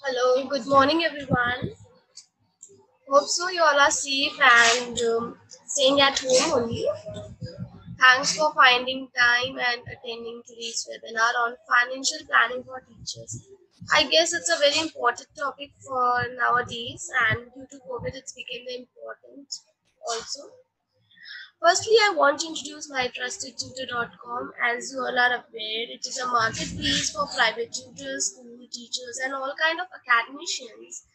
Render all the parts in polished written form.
Hello, good morning everyone. Hope so you all are safe and staying at home only. Thanks for finding time and attending today's webinar on financial planning for teachers. I guess it's a very important topic for nowadays and due to COVID it's become important also. Firstly, I want to introduce my trustedtutor.com. As you all are aware, it is a marketplace for private tutors, school teachers, and all kind of academicians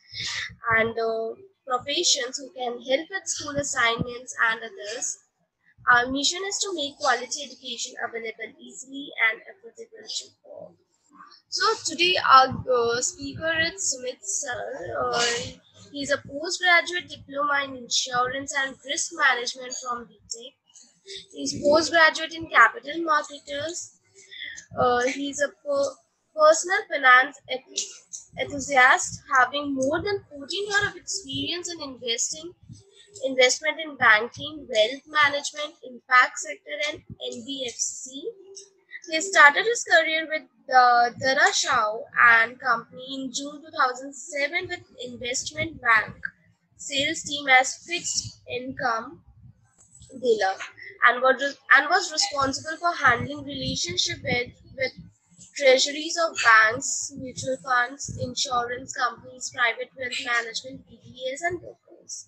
and professions who can help with school assignments and others. Our mission is to make quality education available easily and affordable to all. So today our speaker is Sumit Sir. He's a postgraduate diploma in insurance and risk management from BTech. He's postgraduate in capital marketers. He's a personal finance enthusiast, having more than 14 years of experience in investment in banking, wealth management, impact sector, and NBFC. He started his career with the Dara Shah and Company in June 2007 with investment bank sales team as fixed income dealer and was responsible for handling relationship with treasuries of banks, mutual funds, insurance companies, private wealth management, PDAs, and brokers.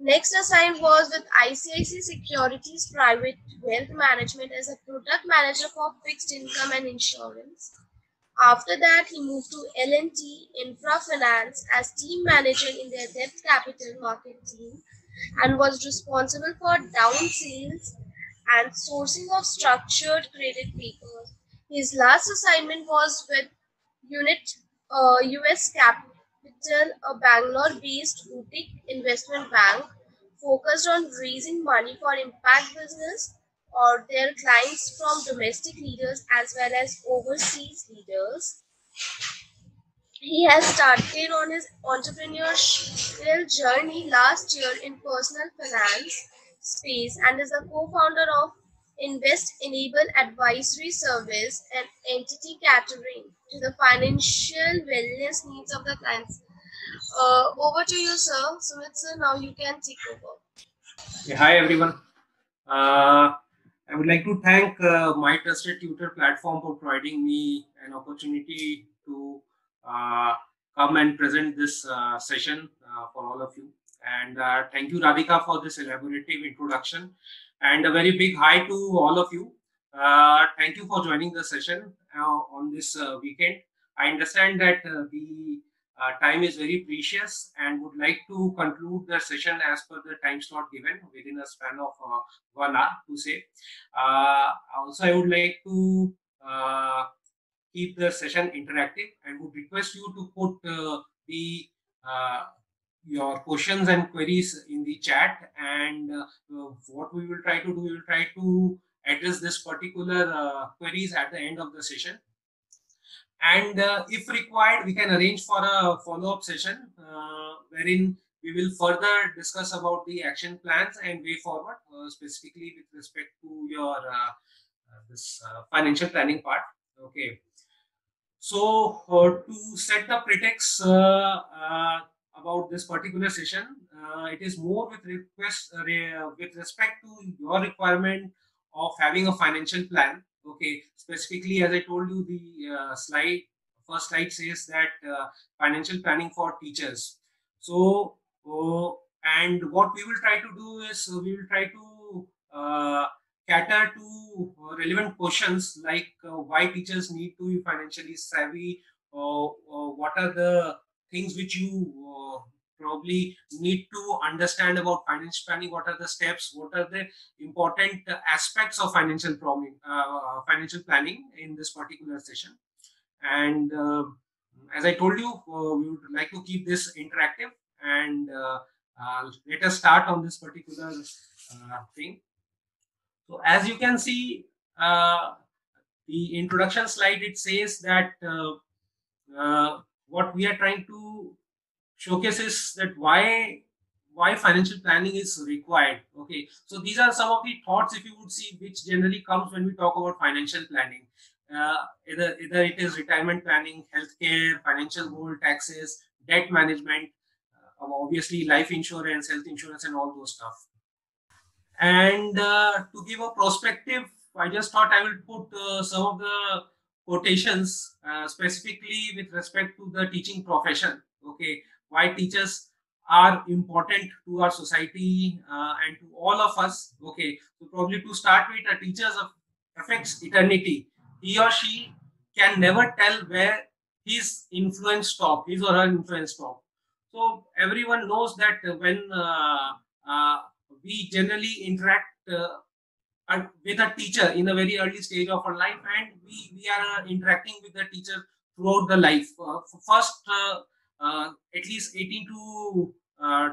Next assigned was with ICICI Securities Private Wealth Management as a product manager for fixed income and insurance. After that, he moved to L&T Infra Finance as team manager in their debt capital market team and was responsible for down sales and sourcing of structured credit papers. His last assignment was with Unit US Capital, a Bangalore-based boutique investment bank focused on raising money for impact business or their clients from domestic leaders as well as overseas leaders. He has started on his entrepreneurial journey last year in personal finance space and is a co-founder of Invest Enable Advisory Service, an entity catering to the financial wellness needs of the clients. Over to you, sir. Sumit, sir, now you can take over. Hi everyone. I would like to thank My Trusted Tutor platform for providing me an opportunity to come and present this session for all of you. And thank you, Radhika, for this elaborative introduction. And a very big hi to all of you. Thank you for joining the session on this weekend. I understand that the time is very precious and would like to conclude the session as per the time slot given within a span of 1 hour to say. Also, I would like to keep the session interactive and would request you to put the your questions and queries in the chat, and what we will try to do, we will try to address this particular queries at the end of the session. And if required, we can arrange for a follow-up session wherein we will further discuss about the action plans and way forward, specifically with respect to your this financial planning part. Okay. So to set the pretext about this particular session, it is more with respect to your requirement of having a financial plan. Okay, specifically as I told you, the first slide says that financial planning for teachers. So and what we will try to do is we will try to cater to relevant questions like why teachers need to be financially savvy, what are the things which you probably need to understand about financial planning, what are the steps, what are the important aspects of financial planning in this particular session. And as I told you, we would like to keep this interactive, and let us start on this particular thing. So as you can see, the introduction slide, it says that what we are trying to showcase is that why financial planning is required. Okay, so these are some of the thoughts, if you would see, which generally comes when we talk about financial planning. Either it is retirement planning, healthcare, financial goal, taxes, debt management, obviously life insurance, health insurance, and all those stuff. And to give a perspective, I just thought I will put some of the quotations specifically with respect to the teaching profession. Okay, why teachers are important to our society and to all of us. Okay, so probably to start with, a teacher's affects eternity. He or she can never tell where his influence stop, his or her influence stop. So everyone knows that when uh, we generally interact with a teacher in a very early stage of our life, and we are interacting with the teacher throughout the life. First, at least 18 to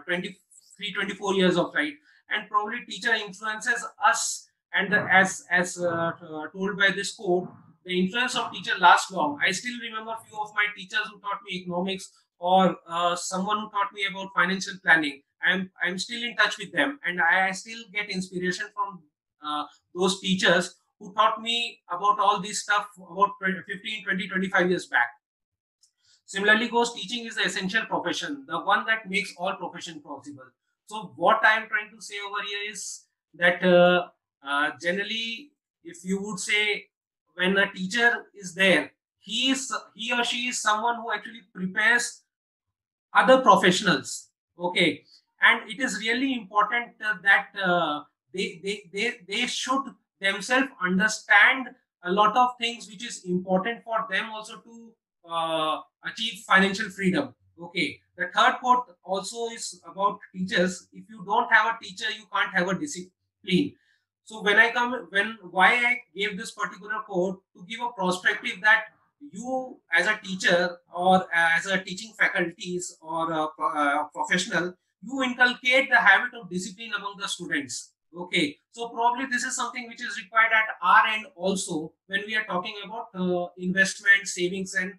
23, 24 years of life, and probably teacher influences us. And as told by this quote, the influence of teacher lasts long. I still remember few of my teachers who taught me economics, or someone who taught me about financial planning. I'm still in touch with them, and I still get inspiration from those teachers who taught me about all this stuff about 15, 20, 25 years back. Similarly goes, teaching is the essential profession, the one that makes all profession possible. So what I am trying to say over here is that generally, if you would say, when a teacher is there, he or she is someone who actually prepares other professionals. Okay, and it is really important that they should themselves understand a lot of things which is important for them also to achieve financial freedom. Okay, the third quote also is about teachers. If you don't have a teacher, you can't have a discipline. So when why I gave this particular quote, to give a perspective that you as a teacher or as a teaching faculties or a professional, you inculcate the habit of discipline among the students. Okay, so probably this is something which is required at our end also when we are talking about investment, savings, and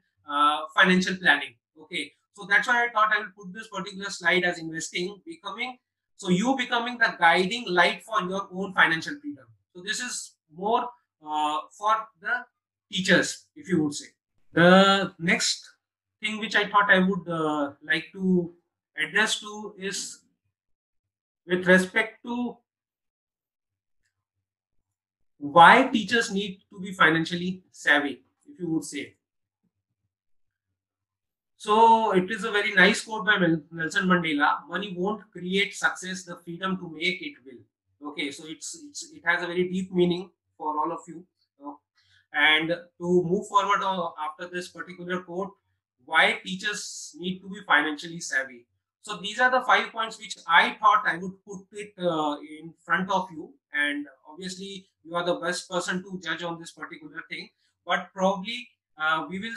financial planning. Okay, so that's why I thought I will put this particular slide as investing becoming, so you becoming the guiding light for your own financial freedom. So this is more for the teachers, if you would say. The next thing which I thought I would like to address to is with respect to why teachers need to be financially savvy, if you would say. So it is a very nice quote by Nelson Mandela. Money won't create success; the freedom to make it will. Okay, so it has a very deep meaning for all of you. Uh, and to move forward after this particular quote, why teachers need to be financially savvy. So these are the 5 points which I thought I would put it in front of you. And obviously, you are the best person to judge on this particular thing. But probably we will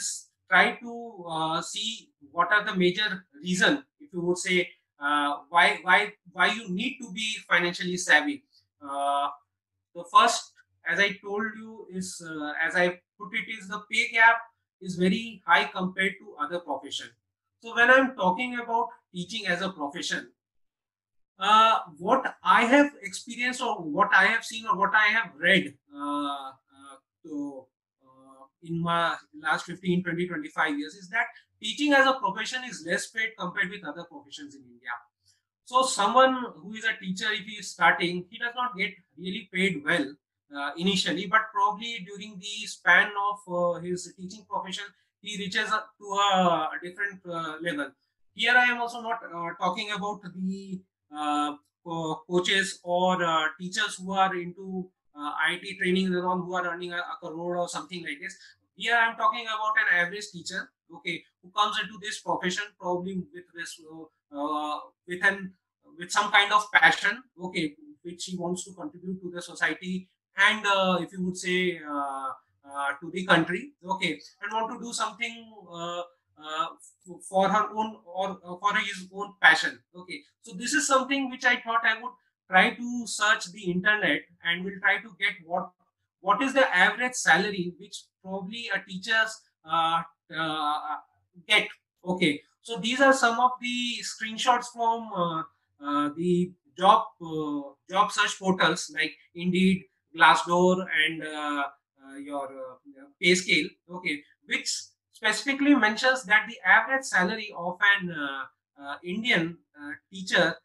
try to see what are the major reason, if you would say, why you need to be financially savvy. The first, as I told you, is as I put it, is the pay gap is very high compared to other profession. So when I'm talking about teaching as a profession, what I have experienced or what I have seen or what I have read in my last 15, 20, 25 years is that teaching as a profession is less paid compared with other professions in India. So someone who is a teacher, if he is starting, he does not get really paid well initially, but probably during the span of his teaching profession, he reaches up to a different level. Here I am also not talking about the coaches or teachers who are into IT training and all, who are earning a crore or something like this. Here I am talking about an average teacher, okay, who comes into this profession probably with this with an with some kind of passion, okay, which he wants to contribute to the society, and if you would say to the country, okay, and want to do something for her own or for his own passion. Okay, so this is something which I thought I would try to search the internet and will try to get what is the average salary which probably a teachers uh, get. Okay, so these are some of the screenshots from the job search portals like Indeed, Glassdoor, and your pay scale, okay, which specifically mentions that the average salary of an Indian teacher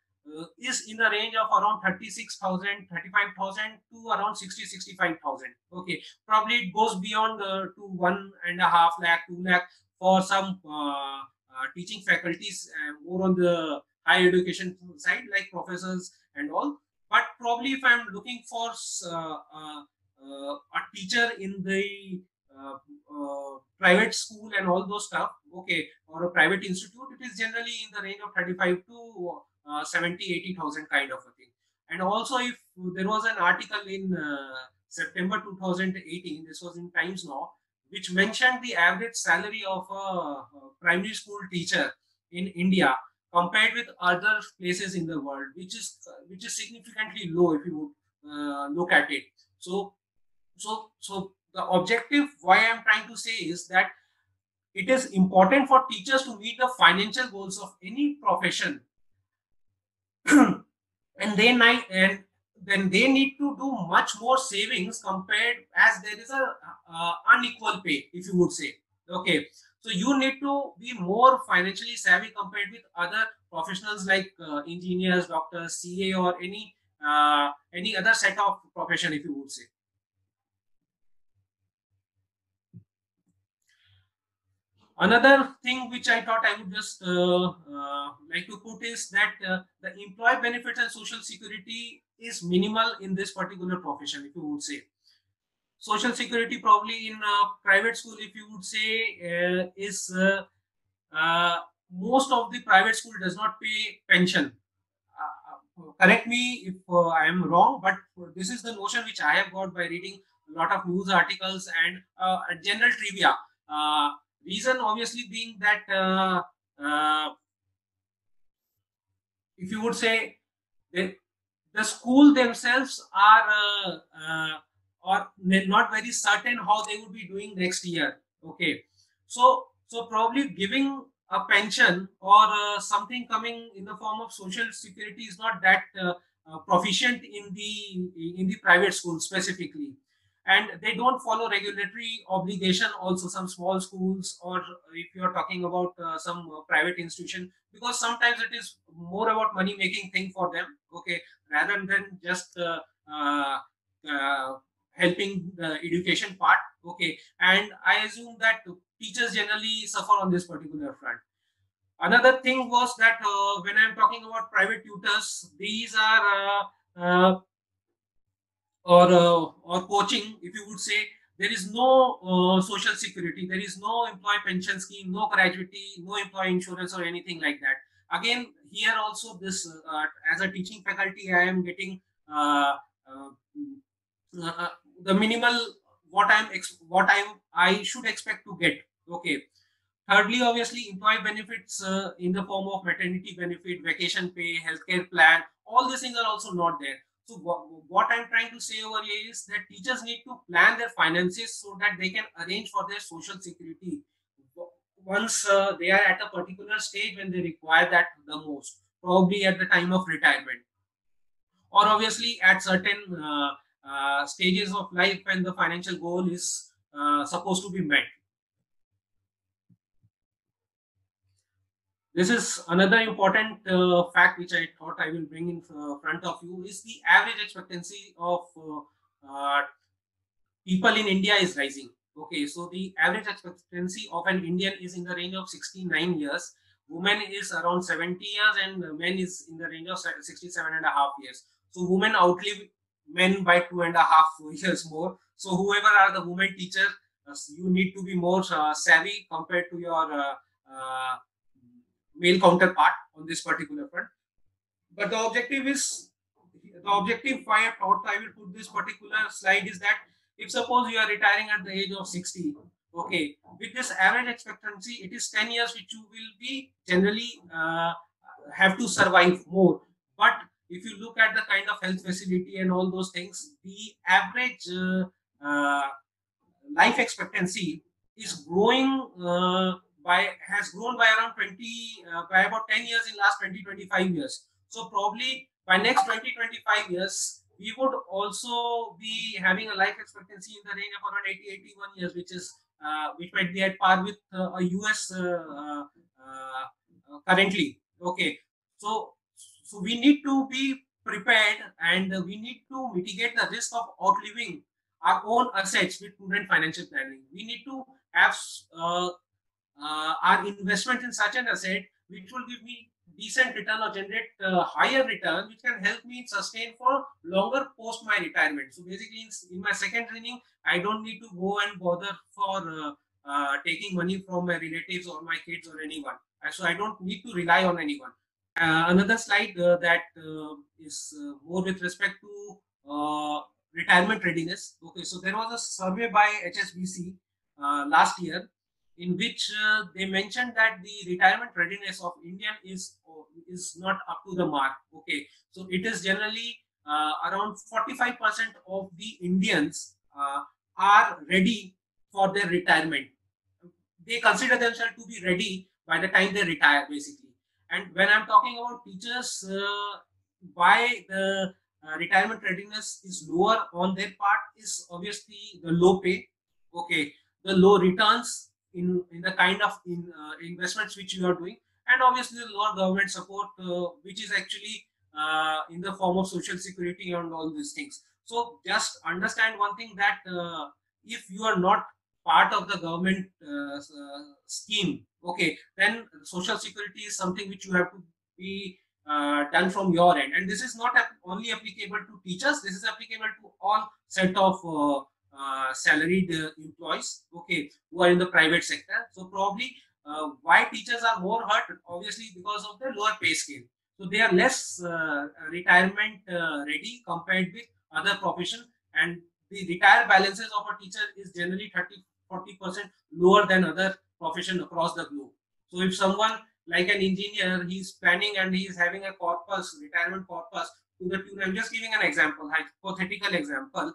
is in the range of around 36,000, 35,000 to around 60, 65,000. Okay, probably it goes beyond to 1.5 lakh, 2 lakh for some teaching faculties, more on the higher education side, like professors and all. But probably if I'm looking for a teacher in the private school and all those stuff, okay, or a private institute, it is generally in the range of 35 to 70, 80,000 kind of a thing. And also, if there was an article in September 2018, this was in Times Now, which mentioned the average salary of a primary school teacher in India compared with other places in the world, which is significantly low if you would look at it. So the objective why I'm trying to say is that it is important for teachers to meet the financial goals of any profession, and then they need to do much more savings compared, as there is a unequal pay, if you would say. Okay, so you need to be more financially savvy compared with other professionals like engineers, doctors, CA, or any other set of profession, if you would say. Another thing which I thought I would just like to put is that the employee benefits and social security is minimal in this particular profession, if you would say. Social security probably in private school, if you would say, is most of the private school does not pay pension. Correct me if I am wrong, but this is the notion which I have got by reading a lot of news articles and general trivia. Reason obviously being that if you would say, the school themselves are not very certain how they would be doing next year. Okay, so probably giving a pension or something coming in the form of social security is not that proficient in the private school specifically, and they don't follow regulatory obligation also, some small schools, or if you are talking about some private institution, because sometimes it is more about money making thing for them, okay, rather than just helping the education part, okay. And I assume that teachers generally suffer on this particular front. Another thing was that when I'm talking about private tutors, these are or coaching, if you would say, there is no social security, there is no employee pension scheme, no gratuity, no employee insurance or anything like that. Again, here also, this as a teaching faculty, I am getting uh, uh, the minimal what I should expect to get. Okay. Thirdly, obviously, employee benefits in the form of maternity benefit, vacation pay, healthcare plan, all these things are also not there. So what I'm trying to say over here is that teachers need to plan their finances so that they can arrange for their social security once they are at a particular stage when they require that the most, probably at the time of retirement, or obviously at certain stages of life when the financial goal is supposed to be met. This is another important fact which I thought I will bring in front of you, is the average expectancy of people in India is rising. Okay, so the average expectancy of an Indian is in the range of 69 years. Women is around 70 years and men is in the range of 67 and a half years. So women outlive men by 2.5 years more. So whoever are the women teacher, you need to be more savvy compared to your male counterpart on this particular front. But the objective why I thought I will put this particular slide is that if suppose you are retiring at the age of 60, okay, with this average expectancy, it is 10 years which you will be generally have to survive more. But if you look at the kind of health facility and all those things, the average life expectancy is growing has grown by around 20 by about 10 years in last 20-25 years. So probably by next 20-25 years, we would also be having a life expectancy in the range of around 80-81 years, which might be at par with a US currently. Okay, so we need to be prepared, and we need to mitigate the risk of outliving our own assets with prudent financial planning. We need to have our investment in such an asset which will give me decent return or generate higher return, which can help me sustain for longer post my retirement. So basically, in my second training, I don't need to go and bother for taking money from my relatives or my kids or anyone. So I don't need to rely on anyone. Another slide that is more with respect to retirement readiness. Okay, so there was a survey by HSBC last year, in which they mentioned that the retirement readiness of Indian is not up to the mark. Okay, so it is generally around 45% of the Indians are ready for their retirement. They consider themselves to be ready by the time they retire, basically. And when I'm talking about teachers, why the retirement readiness is lower on their part is obviously the low pay. Okay, the low returns in the kind of investments which you are doing, and obviously the lower government support, which is actually in the form of social security and all these things. So just understand one thing, that if you are not part of the government scheme, okay, then social security is something which you have to be done from your end. And this is not only applicable to teachers, this is applicable to all set of salaried employees, okay, who are in the private sector. So probably why teachers are more hurt, obviously because of the lower pay scale. So they are less retirement ready compared with other profession, and the retire balances of a teacher is generally 30-40% lower than other profession across the globe. So if someone like an engineer, he's planning and he's having a corpus, retirement corpus to the tune, I'm just giving an example, hypothetical example,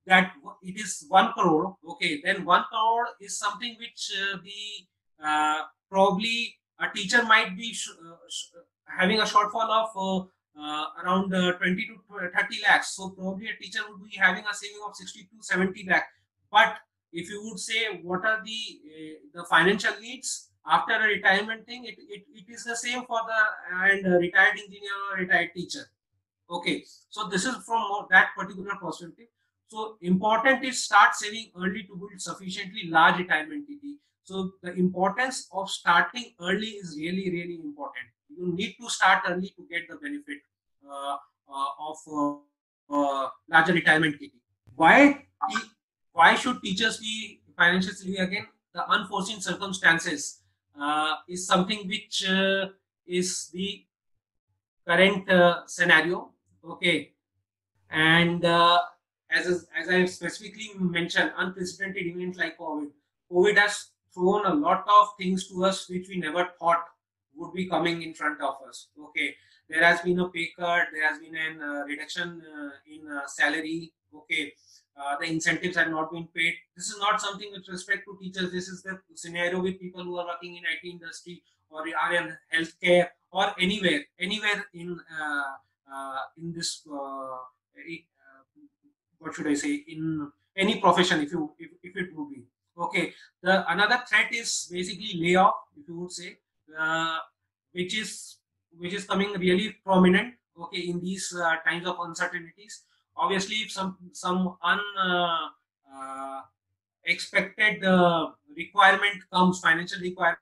that it is 1 crore, okay, then 1 crore is something which probably a teacher might be having a shortfall of around 20 to 30 lakhs. So probably a teacher would be having a saving of 60 to 70 lakh. But if you would say what are the financial needs after a retirement thing, it is the same for the retired engineer or retired teacher. Okay, so this is from that particular perspective. So important is start saving early to build sufficiently large retirement TD. So the importance of starting early is really, really important. You need to start early to get the benefit of larger retirement TD. Why? Why should teachers be financially? Again, the unforeseen circumstances is something which is the current scenario. Okay, and as I specifically mentioned, unprecedented events like COVID. COVID has thrown a lot of things to us which we never thought would be coming in front of us. Okay, there has been a pay cut, there has been a reduction in salary. Okay, the incentives have not been paid. This is not something with respect to teachers. This is the scenario with people who are working in IT industry or are in healthcare or anywhere in this what should I say, in any profession, if it would be. Okay, the another threat is basically layoff, if you would say, uh, which is coming really prominent. Okay, in these times of uncertainties. Obviously, if some expected requirement comes, financial requirement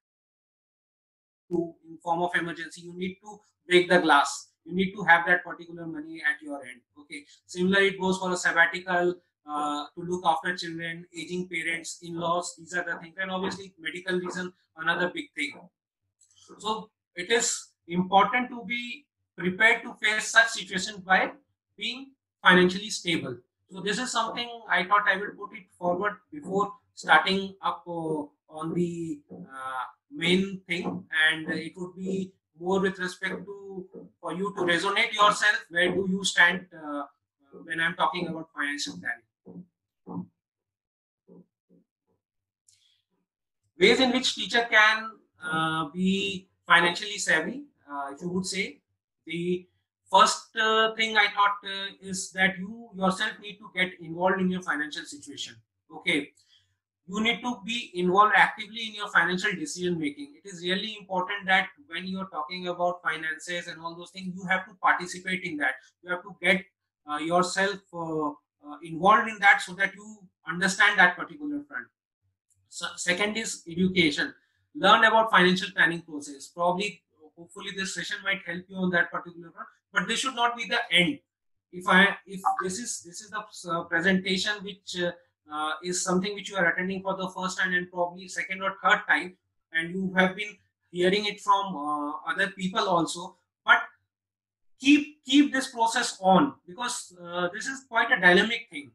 in form of emergency, you need to break the glass. You need to have that particular money at your end. Okay. Similarly, it goes for a sabbatical, to look after children, aging parents, in-laws. These are the things, and obviously medical reason, another big thing. So it is important to be prepared to face such situations by being financially stable. So this is something I thought I will put it forward before starting up on the main thing, and it would be more with respect to for you to resonate yourself. Where do you stand when I'm talking about financial planning? Ways in which teacher can be financially savvy, if you would say. The first thing I thought is that you yourself need to get involved in your financial situation. Okay, you need to be involved actively in your financial decision making. It is really important that when you're talking about finances and all those things, you have to participate in that. You have to get yourself involved in that so that you understand that particular front. So second is education. Learn about financial planning process. Probably, hopefully, this session might help you on that particular front. But this should not be the end. If this is the presentation which is something which you are attending for the first time and probably second or third time, and you have been hearing it from other people also, but keep this process on, because this is quite a dynamic thing,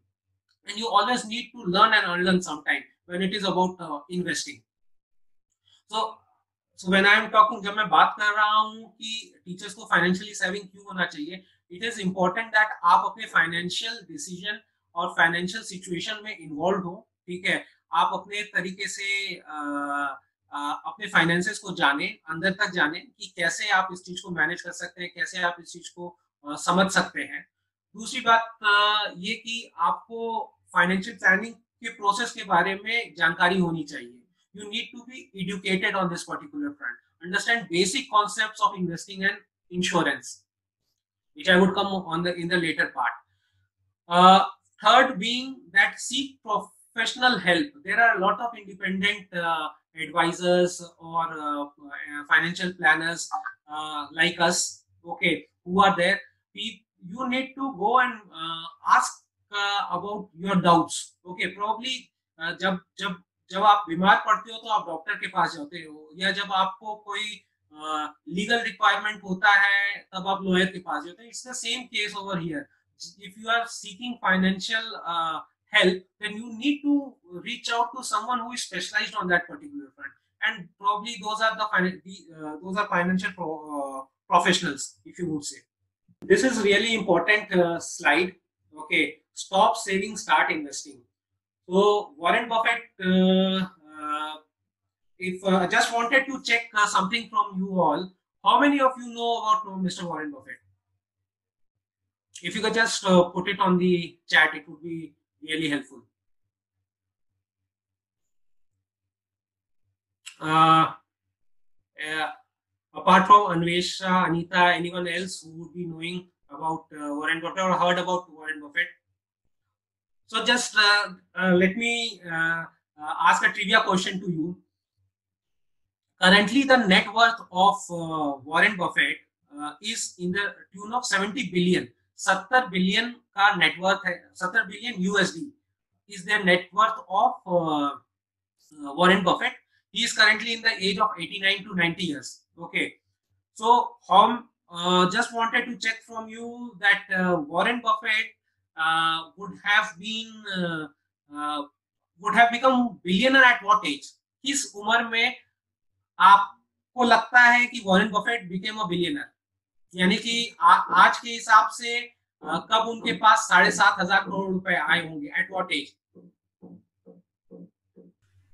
and you always need to learn and unlearn sometime when it is about investing. So when I am talking, जब मैं बात कर रहा हूँ कि teachers को financially saving क्यों होना चाहिए, इट इज इम्पोर्टेंट दैट आप अपने फाइनेंशियल डिसीजन और फाइनेंशियल सिचुएशन में इन्वॉल्व हो. ठीक है, आप अपने तरीके से अपने फाइनेंसेस को जाने, अंदर तक जाने कि कैसे आप इस चीज को मैनेज कर सकते हैं, कैसे आप इस चीज को समझ सकते हैं. दूसरी बात ये कि आपको फाइनेंशियल प्लानिंग के प्रोसेस के बारे में जानकारी होनी चाहिए. You need to be educated on this particular front. Understand basic concepts of investing and insurance, which I would come on in the later part. Third being that seek professional help. There are a lot of independent advisors or financial planners like us, okay, who are there. You need to go and ask about your doubts. Okay, probably जब आप बीमार पड़ते हो तो आप doctor के पास जाते हो, या जब आपको कोई लीगल रिक्वायरमेंट होता है तब आप लॉयर के पास जाते हो. It's the same case over here. If you are seeking financial help, then you need to reach out to someone who is specialized on that particular front, and probably those are financial professionals, if you would say. This is really important slide. Okay, stop saving, start investing. So Warren Buffett, if just wanted to check something from you all, how many of you know about Mr. Warren Buffett? If you could just put it on the chat, it would be really helpful. Apart from Anvesha, Anita, anyone else who would be knowing about Warren Buffett or heard about Warren Buffett? So just let me ask a trivia question to you. Currently, the net worth of Warren Buffett is in the tune of 70 billion. 70 billion का net worth है, 70 billion USD is the net worth of Warren Buffett. He is currently in the age of 89 to 90 years. Okay, so just wanted to check from you that Warren Buffett would have become billionaire at what age? किस उम्र में आपको लगता है कि Warren Buffett became a billionaire? यानी कि आज के हिसाब से कब उनके पास 7,500 करोड़ रुपए आए होंगे? At what age?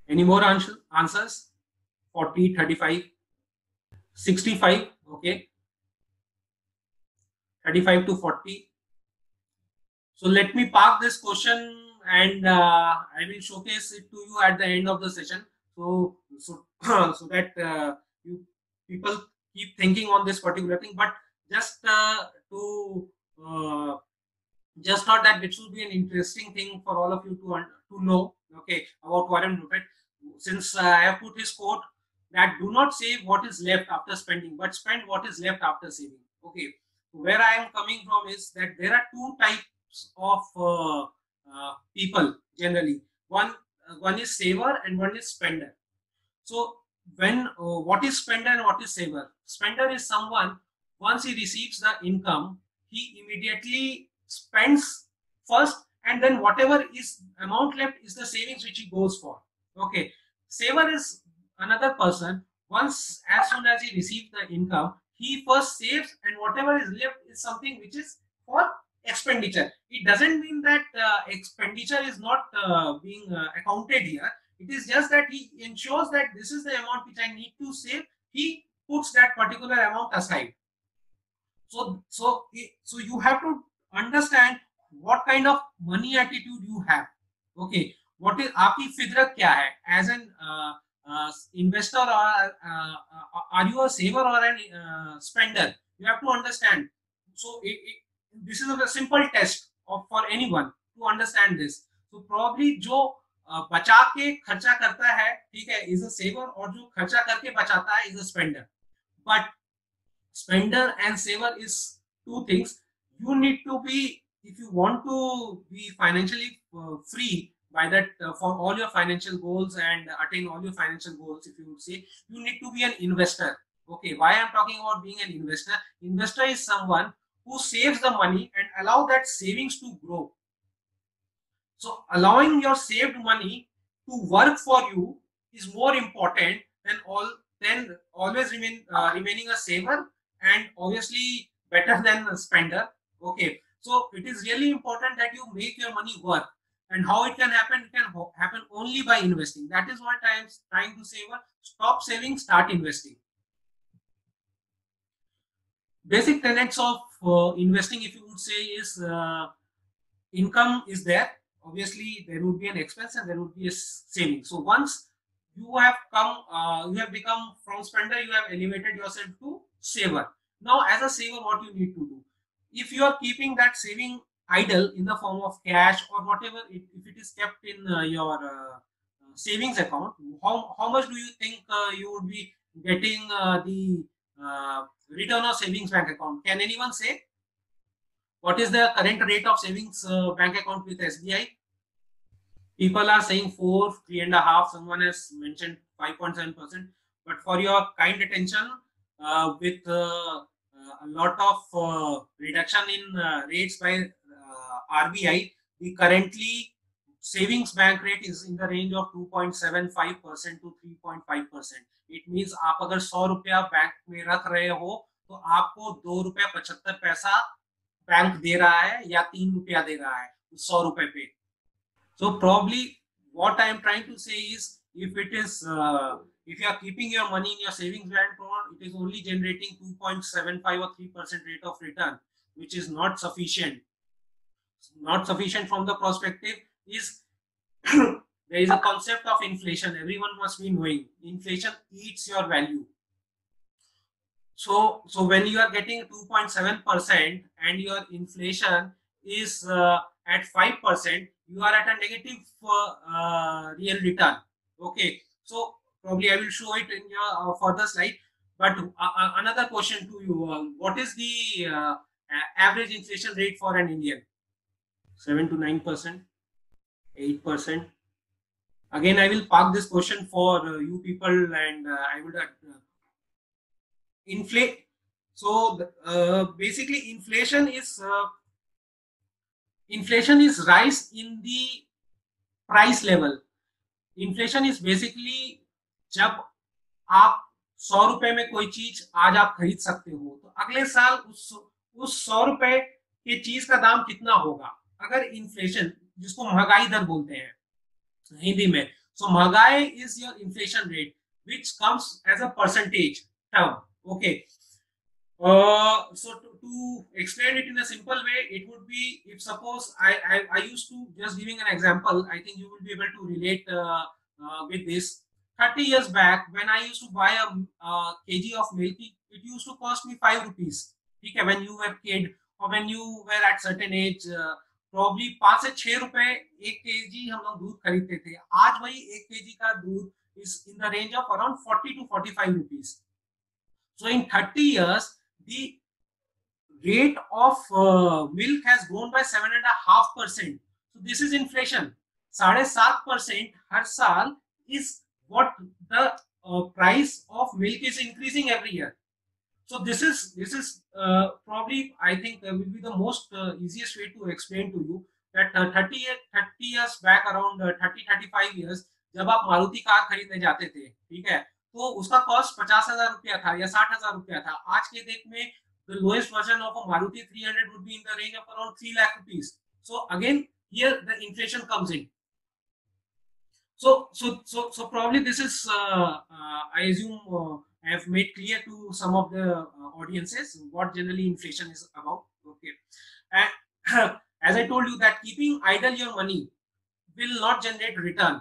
Any more answers? 40, 35, 65. Okay, 35 to 40. So let me park this question and I will showcase it to you at the end of the session. So that you people keep thinking on this particular thing. But just just thought that it should be an interesting thing for all of you to know. Okay, about Warren Buffett. Since I have put his quote that do not save what is left after spending, but spend what is left after saving. Okay, where I am coming from is that there are two types of people generally. One is saver and one is spender. So when what is spender and what is saver? Spender is someone, once he receives the income, he immediately spends first, and then whatever is amount left is the savings which he goes for. Okay, saver is another person. Once, as soon as he receives the income, he first saves, and whatever is left is something which is for expenditure. It doesn't mean that expenditure is not being accounted here. It is just that he ensures that this is the amount which I need to save. He puts that particular amount aside. So you have to understand what kind of money attitude you have. Okay, what is आपकी फितरत क्या है as an investor, or are you a saver or an spender? You have to understand. So this is a simple test for anyone to understand this. So probably जो बचा के खर्चा करता है, ठीक है, is a saver, और जो खर्चा करके बचाता है is a spender. But spender and saver is two things. You need to be, if you want to be financially free by that, for all your financial goals and attain all your financial goals, if you would say, you need to be an investor. Okay, why I'm talking about being an investor? Investor is someone who saves the money and allow that savings to grow. So allowing your saved money to work for you is more important than always remaining a saver, and obviously better than a spender. Okay, so it is really important that you make your money work. And how it can happen? It can happen only by investing. That is what I am trying to say. Stop saving, start investing. Basic tenets of investing, if you would say, is income is there. Obviously, there would be an expense and there would be a saving. So once you have become from spender, you have elevated yourself to saver. Now, as a saver, what you need to do? If you are keeping that saving idle in the form of cash or whatever, if it is kept in your savings account, how much do you think you would be getting the return of savings bank account? Can anyone say? What is the current rate of savings bank account with SBI? People are saying 4, 3.5. Someone has mentioned 5.7%. But for your kind attention, with a lot of reduction in rates by RBI, the currently savings bank rate is in the range of 2.75% to 3.5%. It means आप अगर 100 रुपया bank में रख रहे हो तो आपको 2 रुपया 75 पैसा बैंक दे रहा है या 3 रुपया दे रहा है 100 रुपए पे. So probably what I am trying to say is, if it is if you are keeping your money in your savings bank account, it is only generating 2.75 or 3% rate of return, which is not sufficient. Not sufficient from the perspective is there is a concept of inflation. Everyone must be knowing inflation eats your value. So when you are getting 2.7% and your inflation is at 5%, you are at a negative real return. Okay, so probably I will show it in your further slide. But another question to you: what is the average inflation rate for an Indian? 7 to 9%, 8%. Again, I will park this question for you people, and I would inflate. So basically, inflation is rise in the price level. Inflation is basically जब आप 100 रुपए में कोई चीज आज आप खरीद सकते हो तो अगले साल उस 100 रुपए की चीज का दाम कितना होगा. अगर इन्फ्लेशन, जिसको महंगाई दर बोलते हैं हिंदी में, so महंगाई is your inflation rate which comes as a percentage term. Okay. So to explain it in a simple way, it would be, if suppose I used to, just giving an example, I think you will be able to relate with this. 30 years back, when I used to buy a kg of milk, it used to cost me 5 rupees. ठीक है, when you were kid or when you were at certain age, probably 5 से 6 रुपए 1 kg हम लोग दूध खरीदते थे. आज वही 1 kg का दूध is in the range of around 40 to 45 rupees. So in 30 years, the rate of milk has grown by 7.5%. So this is inflation. 7.5% हर साल is what the price of milk is increasing every year. So this is probably, I think, will be the most easiest way to explain to you that 30 years back, around 30-35 years, जब आप Maruti car खरीदने जाते थे, ठीक है, तो उसका cost 50,000 रुपया था या 60,000 रुपया था. आज के डेट में the lowest version of a Maruti 300 would be in the range of around 3 lakh rupees. So again, here the inflation comes in. So probably this is I assume I have made clear to some of the audiences what generally inflation is about. Okay, and as I told you that keeping idle your money will not generate return,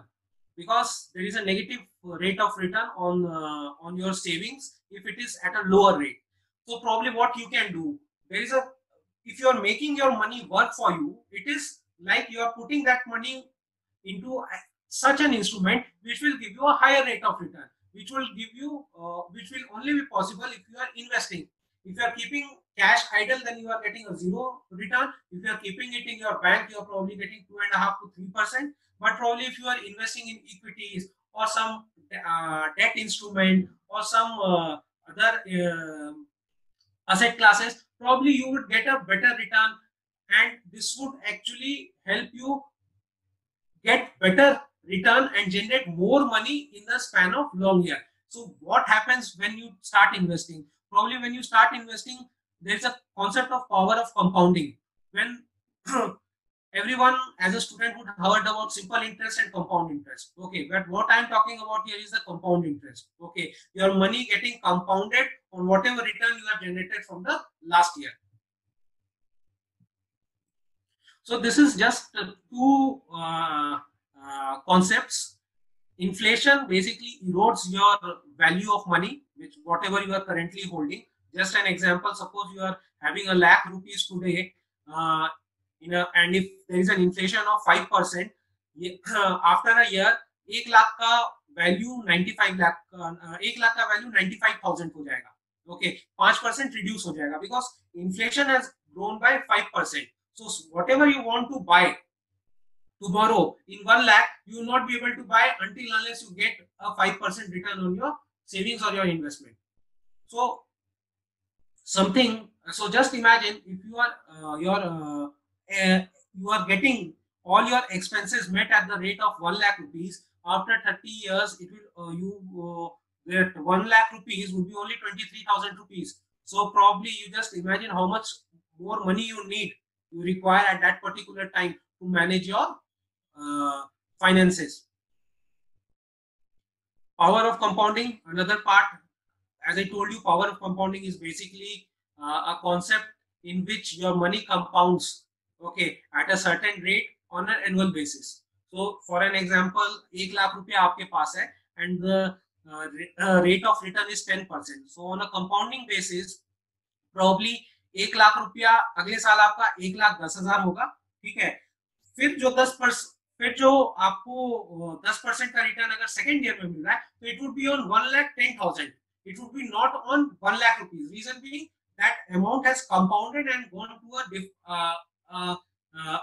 because there is a negative rate of return on your savings if it is at a lower rate. So probably what you can do, there is a, if you are making your money work for you, it is like you are putting that money into such an instrument which will give you a higher rate of return, which will give you which will only be possible if you are investing. If you are keeping cash idle, then you are getting a zero return. If you are keeping it in your bank, you are probably getting 2.5 to 3%. But probably if you are investing in equities or some debt instrument or some other asset classes, probably you would get a better return, and this would actually help you get better return and generate more money in the span of long year. So what happens when you start investing? Probably when you start investing, there is a concept of power of compounding. When everyone as a student would heard about simple interest and compound interest. Okay, but what I am talking about here is the compound interest. Okay, your money getting compounded on whatever return you have generated from the last year. So this is just two concepts. Inflation basically erodes your value of money, which whatever you are currently holding. Just an example, suppose you are having a lakh rupees today, and if there is an inflation of 5%, after a year, 1 lakh का value 95 lakh, 1 lakh का value 95,000 हो जाएगा. Okay, 5% reduce हो जाएगा because inflation has grown by 5%. So whatever you want to buy tomorrow in 1 lakh, you will not be able to buy until unless you get a 5% return on your savings or your investment. So just imagine if you are you are getting all your expenses met at the rate of 1 lakh rupees. After 30 years, it will that 1 lakh rupees would be only 23,000 rupees. So probably you just imagine how much more money you require at that particular time to manage your finances. Power of compounding, another part. As I told you, power of compounding is basically a concept in which your money compounds, okay, at a certain rate on an annual basis. So for an example, 1 lakh रुपया आपके पास है and the rate of return is 10%. So on a compounding basis, probably 1 lakh रुपया अगले साल आपका 1,10,000 होगा, ठीक है. फिर जो आपको 10% का रिटर्न अगर सेकेंड ईयर में मिल रहा है, तो it would be on 1,10,000. It would be not on 1 lakh rupees. Reason being that amount has compounded and gone to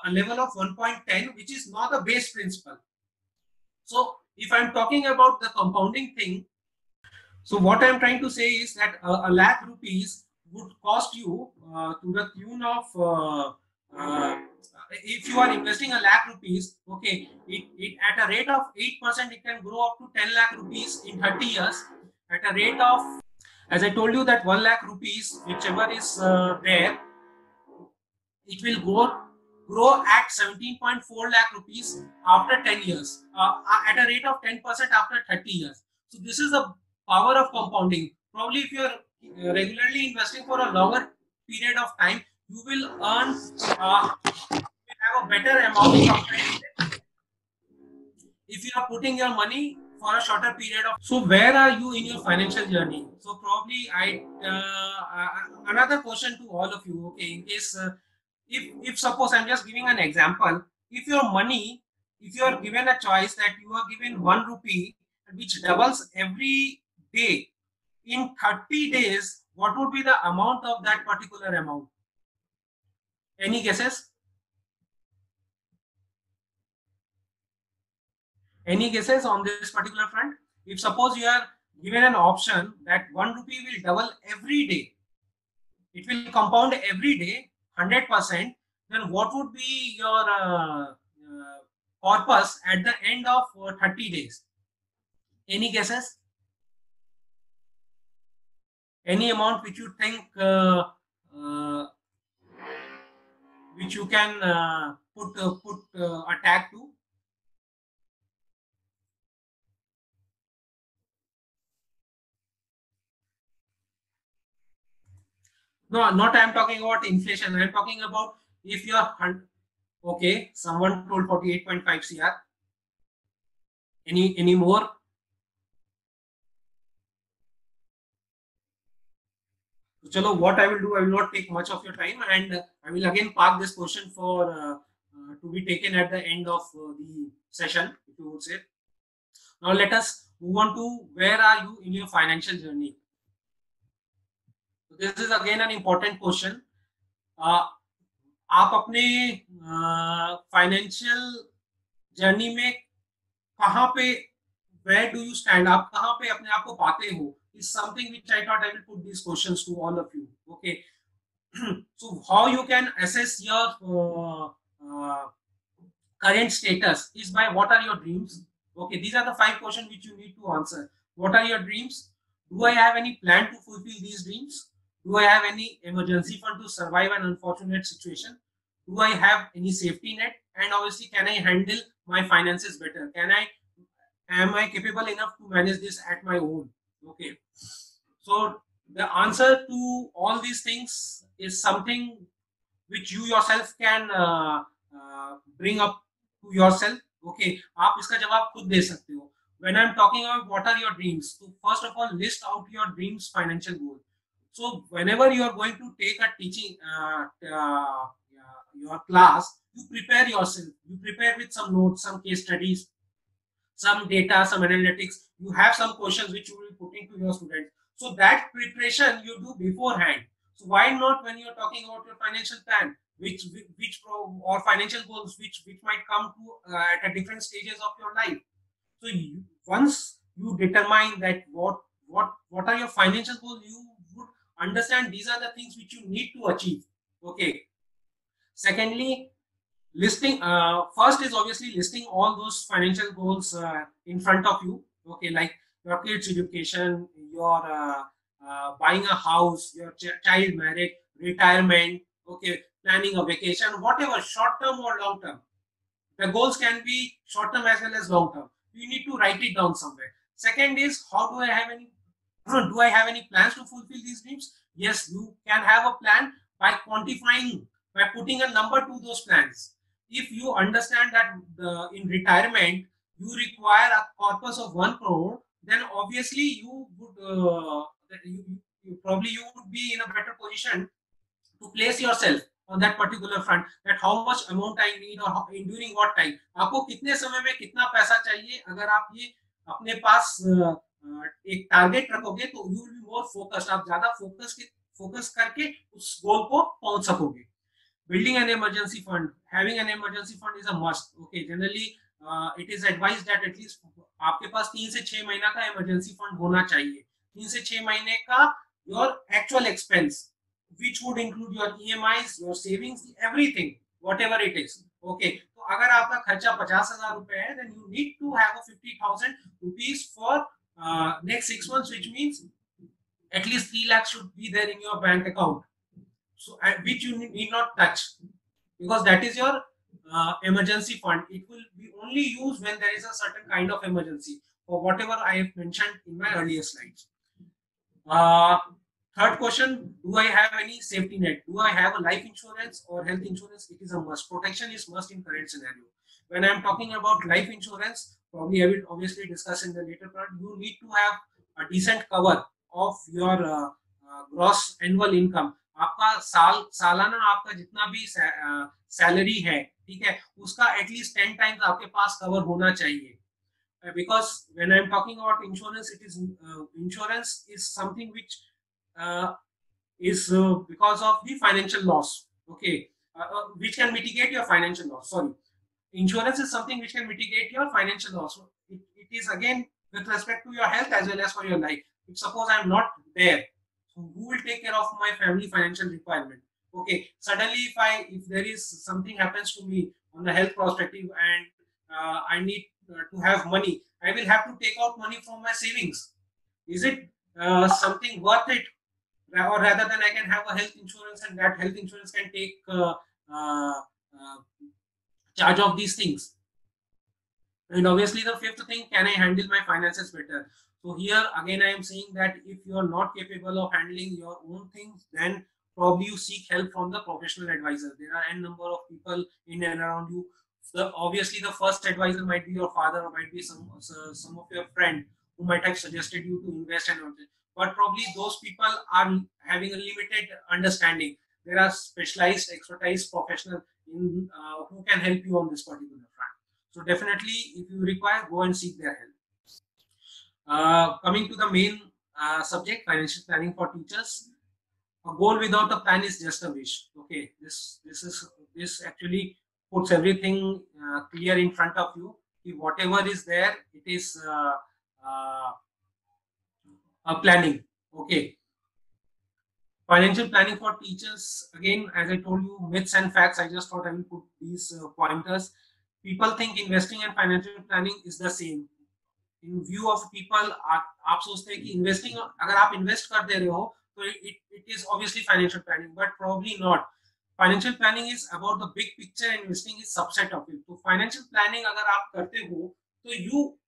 a level of 1.10, which is not the base principle. So if I'm talking about the compounding thing, so what I'm trying to say is that a lakh rupees would cost you to the tune of if you are investing a lakh rupees, okay, it at a rate of 8%, it can grow up to 10 lakh rupees in 30 years. At a rate of, as I told you, that 1 lakh rupees, whichever is there, it will grow at 17.4 lakh rupees after 10 years, at a rate of 10% after 30 years. So this is the power of compounding. Probably if you are regularly investing for a longer period of time, you will earn, have a better amount if you are putting your money for a shorter period of. So where are you in your financial journey? So probably another question to all of you. Okay, in case if suppose I'm just giving an example, if your money, if you are given a choice that you are given 1 rupee which doubles every day in 30 days, what would be the amount of that particular amount? Any guesses? Any guesses on this particular front? If suppose you are given an option that 1 rupee will double every day, it will compound every day 100%, then what would be your corpus at the end of 30 days? Any guesses? Any amount which you think which you can put a tag to? No, not I'm talking about inflation. I'm talking about if you're okay, someone told 48.5 CR. Any more? So, chalo, what I will do, I will not take much of your time, and I will again park this question for to be taken at the end of the session, if you would say. Now let us move on to where are you in your financial journey. So this is again an important question. आप अपने financial journey में कहाँ पे, where do you stand, आप कहाँ पे अपने आप को पाते हो, is something which I thought I will put these questions to all of you. Okay. So how you can assess your current status is by what are your dreams. Okay, these are the 5 questions which you need to answer. What are your dreams? Do I have any plan to fulfill these dreams? Do I have any emergency fund to survive an unfortunate situation? Do I have any safety net? And obviously, can I handle my finances better? Am I capable enough to manage this at my own? Okay. So the answer to all these things is something which you yourself can bring up to yourself. Okay, आप इसका जवाब खुद दे सकते हो. When I'm talking about what are your dreams, so first of all, list out your dreams financial goal. So whenever you are going to take a teaching your class, you prepare yourself. You prepare with some notes, some case studies, some data, some analytics. You have some questions which you will be putting to your students. So that preparation you do beforehand. So why not when you're talking about your financial plan, or financial goals which might come to at different stages of your life. So once you determine that what are your financial goals, you would understand these are the things which you need to achieve. Okay. Secondly, listing first is obviously listing all those financial goals in front of you. Okay, like your kids education, your buying a house, your child marriage, retirement, okay, planning a vacation, whatever, short term or long term. The goals can be short term as well as long term. You need to write it down somewhere. Second is, how do I have any plans to fulfill these dreams? Yes, you can have a plan by quantifying, by putting a number to those plans. If you understand that in retirement you require a corpus of 1 crore, then obviously you would you would be in a better position to place yourself on that particular front, that how much amount I need or during what time, आपको कितने समय में कितना पैसा चाहिए. अगर आप ये अपने पास एक टारगेट रखोगे तो you will be more focused, आप ज्यादा फोकस करके उस गोल को पहुंच सकोगे. Building an emergency fund, having an emergency fund is a must. Okay, generally it is advised that at least आपके पास 3 से 6 महीना का emergency fund होना चाहिए. 3 से 6 महीने का your actual expense, which would include your EMIs, your savings, everything, whatever it is. Okay, तो अगर आपका खर्चा 50,000 रुपए है, then you need to have a 50,000 rupees for next 6 months, which means at least 3 lakhs should be there in your bank account. So which you need not touch, because that is your emergency fund. It will be only used when there is a certain kind of emergency, for whatever I have mentioned in my earlier slides. Third question, do I have any safety net? Do I have a life insurance or health insurance? It is a must. Protection is must in current scenario. When I am talking about life insurance, probably I will obviously discuss in the later part, you need to have a decent cover of your gross annual income. आपका सालाना आपका जितना भी salary है, ठीक है, उसका at least 10 times आपके पास कवर होना चाहिए. Because when I am talking about insurance, it is insurance is something which is because of the financial loss. Okay, which can mitigate your financial loss. Sorry, insurance is something which can mitigate your financial loss. So it is again with respect to your health as well as for your life. If suppose I am not there, so who will take care of my family financial requirement? Okay, suddenly if there is something happens to me on the health perspective and I need to have money, I will have to take out money from my savings. Is it something worth it? Or rather than I can have a health insurance and that health insurance can take charge of these things. And obviously the fifth thing, can I handle my finances better? So here again I am saying that if you are not capable of handling your own things, then probably you seek help from the professional advisor. There are n number of people in and around you. Obviously, the first advisor might be your father, or might be some of your friend who might have suggested you to invest and all that. But probably those people are having a limited understanding. There are specialized, expertise professional who can help you on this particular front. So definitely, if you require, go and seek their help. Coming to the main subject, financial planning for teachers. A goal without a plan is just a wish. Okay, this actually puts everything clear in front of you. If whatever is there, it is a planning. Okay. Financial planning for teachers. Again, as I told you, myths and facts. I just thought I will put these pointers. People think investing and financial planning is the same. In view of people, आप सोचते हैं कि investing, अगर आप invest कर दे रहे हो, तो it is obviously financial planning, but probably not. Financial planning is about the big picture, and investing is subset of it. So financial planning अगर आप करते हो, तो you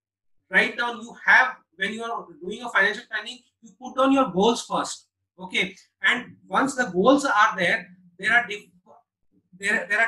write down, you have, when you are doing a financial planning, you put down your goals first. Okay, and once the goals are there, there are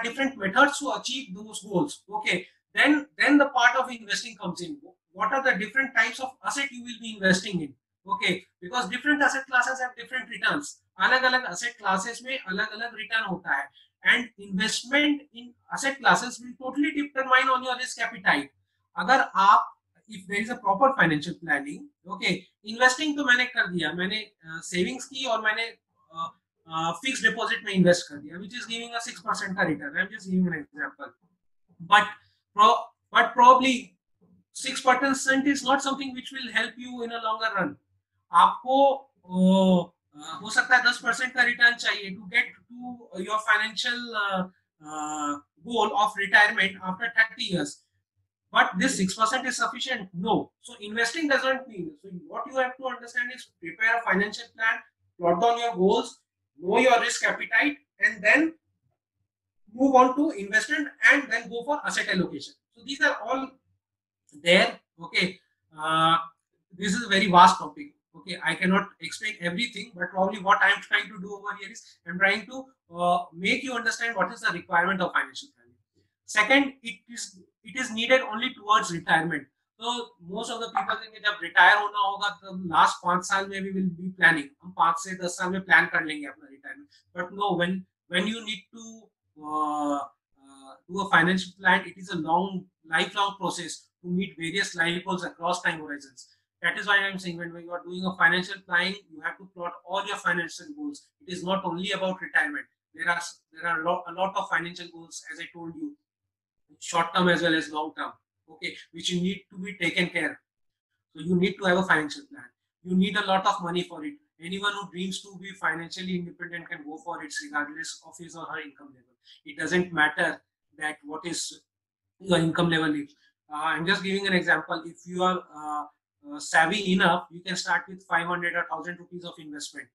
different methods to achieve those goals. Okay, then the part of investing comes in. What are the different types of asset you will be investing in? Okay, because different asset classes have different returns. अलग-अलग asset classes में अलग-अलग return होता है, and investment in asset classes will totally determine on your risk appetite. अगर आप, if there is a proper financial planning, okay, investing तो मैंने कर दिया, मैंने savings की और मैंने fixed deposit में invest कर दिया, which is giving a 6% का return. I'm just giving an example. But probably 6% is not something which will help you in a longer run. आपको हो सकता है 10% का रिटर्न चाहिए to get to your financial goal of retirement after 30 years. But this 6% is sufficient? No. So investing doesn't mean. So what you have to understand is prepare a financial plan, plot down your goals, know your risk appetite, and then move on to investment, and then go for asset allocation. So these are all there. Okay, this is a very vast topic. Okay, I cannot explain everything, but probably what I am trying to do over here is I'm trying to make you understand what is the requirement of financial planning. Second, it is needed only towards retirement. So most of the people think जब retire होना होगा तो last 5 साल में we will be planning. हम 5 से 10 साल में plan कर लेंगे अपना retirement. But no, when you need to do a financial plan, it is a lifelong process to meet various life goals across time horizons. That is why I am saying when you are doing a financial planning, you have to plot all your financial goals. It is not only about retirement. There are a lot of financial goals, as I told you, short term as well as long term. Okay, which you need to be taken care of. So you need to have a financial plan. You need a lot of money for it. Anyone who dreams to be financially independent can go for it regardless of his or her income level. It doesn't matter that what is your income level is. I'm just giving an example. If you are savvy enough, you can start with 500 or 1000 rupees of investment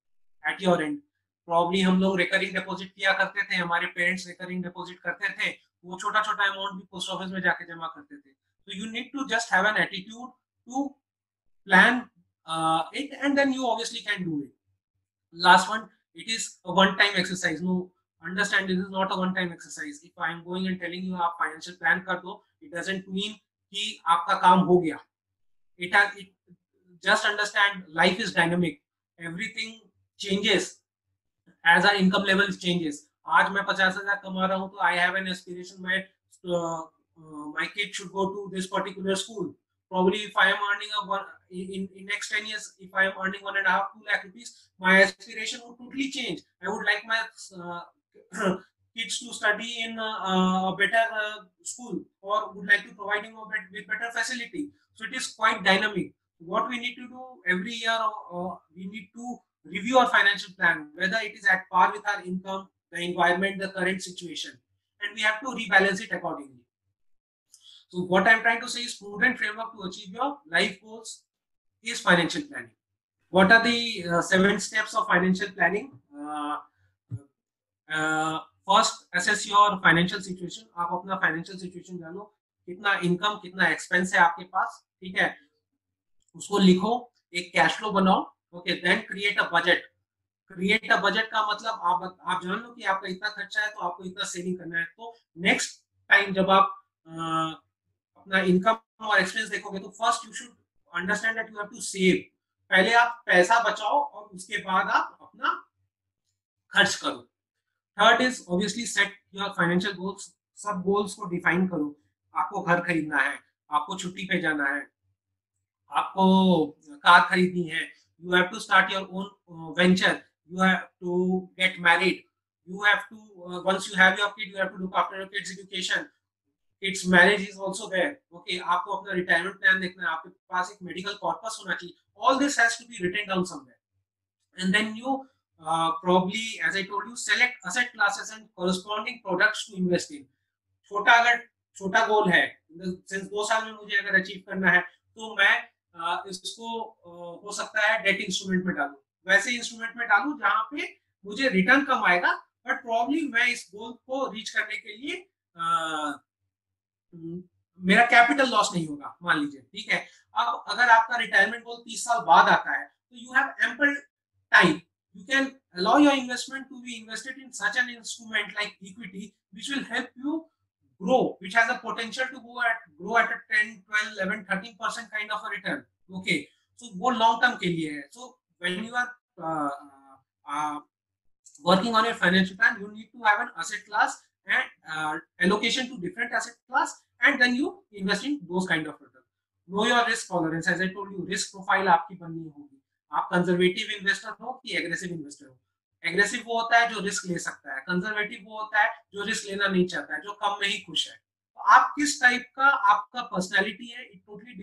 at your end. Probably हम लोग recurring deposit किया करते थे, हमारे parents recurring deposit करते थे, वो छोटा-छोटा amount भी post office में जाके जमा करते थे. So you need to just have an attitude to plan it, and then you obviously can do it. Last one, it is a one-time exercise. No, understand, this is not a one-time exercise. If I am going and telling you आप financial plan कर दो, it doesn't mean कि आपका काम हो गया. It just understand, life is dynamic. Everything changes as our income level changes. आज मैं 50,000 कमा रहा हूँ तो I have an aspiration my kid should go to this particular school. Probably if I am earning in next 10 years, if I am earning 1.5 2 lakh rupees, my aspiration would totally change. I would like my kids to study in a better school, or would like to provide him with better facility. So it is quite dynamic. What we need to do every year, we need to review our financial plan, whether it is at par with our income, the environment, the current situation, and we have to rebalance it accordingly. So what I'm trying to say is prudent framework to achieve your life goals is financial planning. What are the 7 steps of financial planning? First, assess your financial situation. आप अपना financial situation जानो, कितना income, कितना expense है आपके पास, ठीक है? उसको लिखो, एक cash flow बनाओ. Okay, then create a budget. Create a budget का मतलब आप जान लो कि आपका इतना खर्चा है तो आपको इतना सेविंग करना है। तो नेक्स्ट टाइम जब आप अपना इनकम और एक्सपेंस देखोगे तो first you should understand that you have to save. पहले आप पैसा बचाओ और उसके बाद आप अपना खर्च करो। Third is obviously set your financial goals. सब गोल्स को डिफाइन करो। आपको घर खरीदना है, आपको छुट्टी पे जाना है, आपको कार खरीदनी है, you have to start your own venture, you have to get married, you have to once you have your kid you have to look after your kids education, kids marriage is also there. Okay, आपको अपना retirement plan देखना है, आपके पास एक medical corpus होना चाहिए। All this has to be written down somewhere and then you probably, as I told you, select asset classes and corresponding products to invest in. अगर छोटा गोल है, सिंस 2 साल में मुझे अगर अचीव करना है तो मैं इसको हो सकता है डेट इंस्ट्रूमेंट में डालूं, वैसे इंस्ट्रूमेंट में डालूं जहां पे मुझे रिटर्न कम आएगा, बट प्रॉब्ली मैं इस गोल को रीच करने के लिए मेरा कैपिटल लॉस नहीं होगा, मान लीजिए। ठीक है, अब अगर आपका रिटायरमेंट गोल 30 साल बाद आता है तो you have ample time, you can allow your investment to be invested in such an instrument like equity which will help you grow, which has a potential to grow at a 10 12 11 13% kind of a return. Okay, so वो long term के लिए है। So when you are working on your financial plan, you need to have an asset class and allocation to different asset class, and then you invest in those kind of return. Know your risk tolerance, as I told you, risk profile आपकी बननी होगी। आप conservative investor हो कि aggressive investor हो। Aggressive वो होता है जो रिस्क ले सकता है, कंजर्वेटिव वो होता है जो रिस्क लेना नहीं चाहता है, जो कम में ही खुश है। तो आप किस टाइप का आपका पर्सनैलिटी है, it totally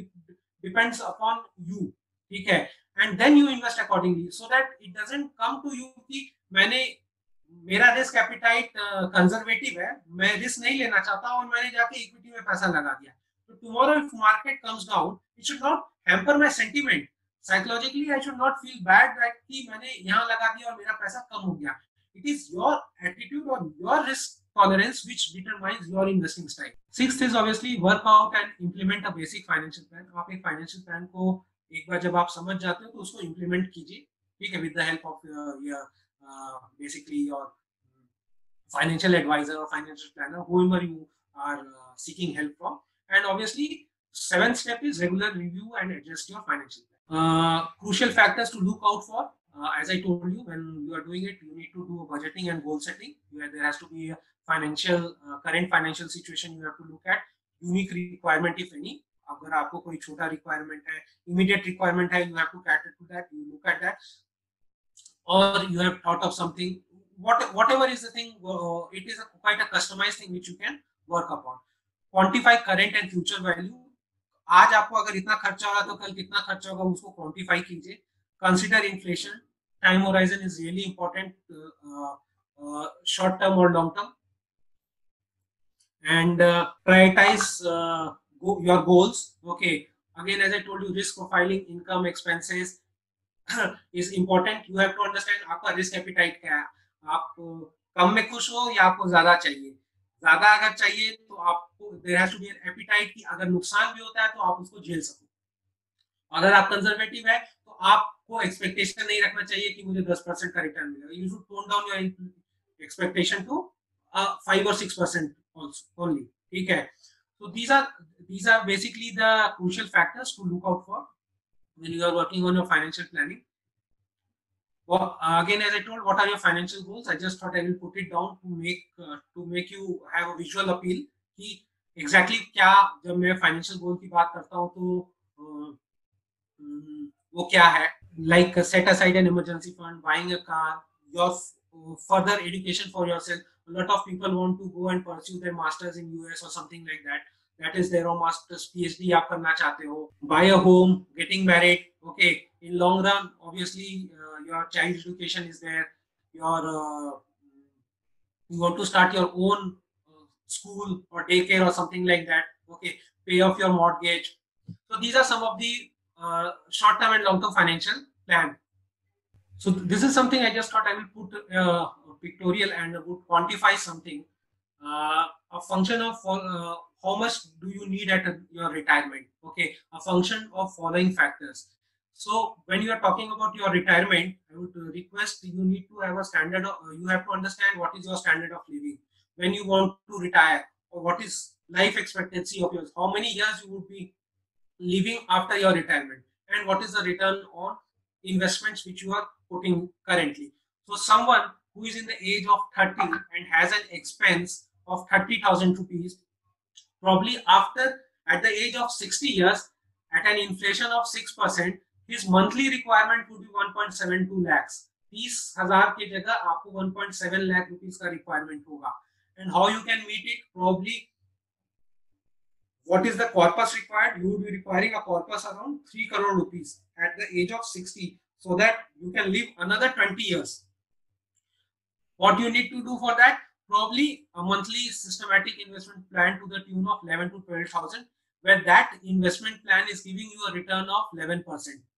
depends upon you. ठीक है, and then you invest accordingly so that it doesn't come to you कि मेरा रिस्क एपिटाइट कंजर्वेटिव है, मैं रिस्क नहीं लेना चाहता और मैंने जाके इक्विटी में पैसा लगा दिया। तो tomorrow if market comes down, it should not hamper my sentiment. Psychologically I should not feel bad that कि मैंने यहाँ लगा दिया और मेरा पैसा कम हो गया। इट इज योर एटीट्यूड और your risk tolerance which determines your investing style. Sixth is obviously work out and implement a basic financial plan. आप एक फाइनेंशियल प्लान को एक बार जब आप समझ जाते हो तो उसको इंप्लीमेंट कीजिए। ठीक है, with the help of basically your financial advisor or financial planner, whoever you are seeking help from. And obviously, seventh step is regular review and adjust your financial plan. Crucial factors to look out for. As I told you, when you are doing it, you need to do a budgeting and goal setting. There has to be a current financial situation you have to look at. Unique requirement, if any. अगर आपको कोई छोटा requirement है, immediate requirement है, you have to cater to that. You look at that. Or you have thought of something, whatever is the thing, it is quite a customized thing which you can work upon. Quantify current and future value. आज आपको अगर इतना खर्चा हो रहा तो कल कितना खर्चा होगा उसको क्वांटिफाई कीजिए। Consider inflation, time horizon is really important, short term और long term, and prioritize your goals. Okay, again as I told you, risk profiling, income, expenses is important. You have to understand आपका risk appetite क्या है। आप कम में खुश हो या आपको ज्यादा चाहिए। ज्यादा अगर चाहिए तो आपको there has to be an appetite कि अगर नुकसान भी होता है तो आप उसको झेल सको। अगर आप कंजर्वेटिव है तो आपको एक्सपेक्टेशन नहीं रखना चाहिए कि मुझे 10% का रिटर्न मिलेगा। You should tone down your expectation to 5 or 6% only. ठीक है, so these are basically the crucial factors to look out for when you are working on your financial planning. Well, again, as I told, what are your financial goals? I just thought I will put it down to make you have a visual appeal कि exactly क्या, जब मैं financial goal की बात करता हूँ तो वो क्या है। Like set aside an emergency fund, buying a car, your further education for yourself. A lot of people want to go and pursue their masters in US or something like that. That is their own master's PhD आप करना चाहते हो। Buy a home, getting married. Okay, in long run, obviously your child education is there. You want to start your own school or daycare or something like that. Okay, pay off your mortgage. So these are some of the short-term and long-term financial plan. So this is something I just thought I will put pictorial and would quantify something. A function of how much do you need at your retirement. Okay, a function of following factors. So when you are talking about your retirement, I would request you need to have a standard of, you have to understand what is your standard of living when you want to retire, or what is life expectancy of yours, how many years you would be living after your retirement, and what is the return on investments which you are putting currently. So someone who is in the age of 30 and has an expense of 30,000 rupees, probably after at the age of 60 years at an inflation of 6%, his monthly requirement would be 1.72 lakhs. 30,000 की जगह आपको 1.7 lakh rupees का requirement होगा. And how you can meet it? Probably what is the corpus required? You would be requiring a corpus around 3 crore rupees at the age of 60, so that you can live another 20 years. What you need to do for that? Probably a monthly systematic investment plan to the tune of 11 to 12,000, where that investment plan is giving you a return of 11%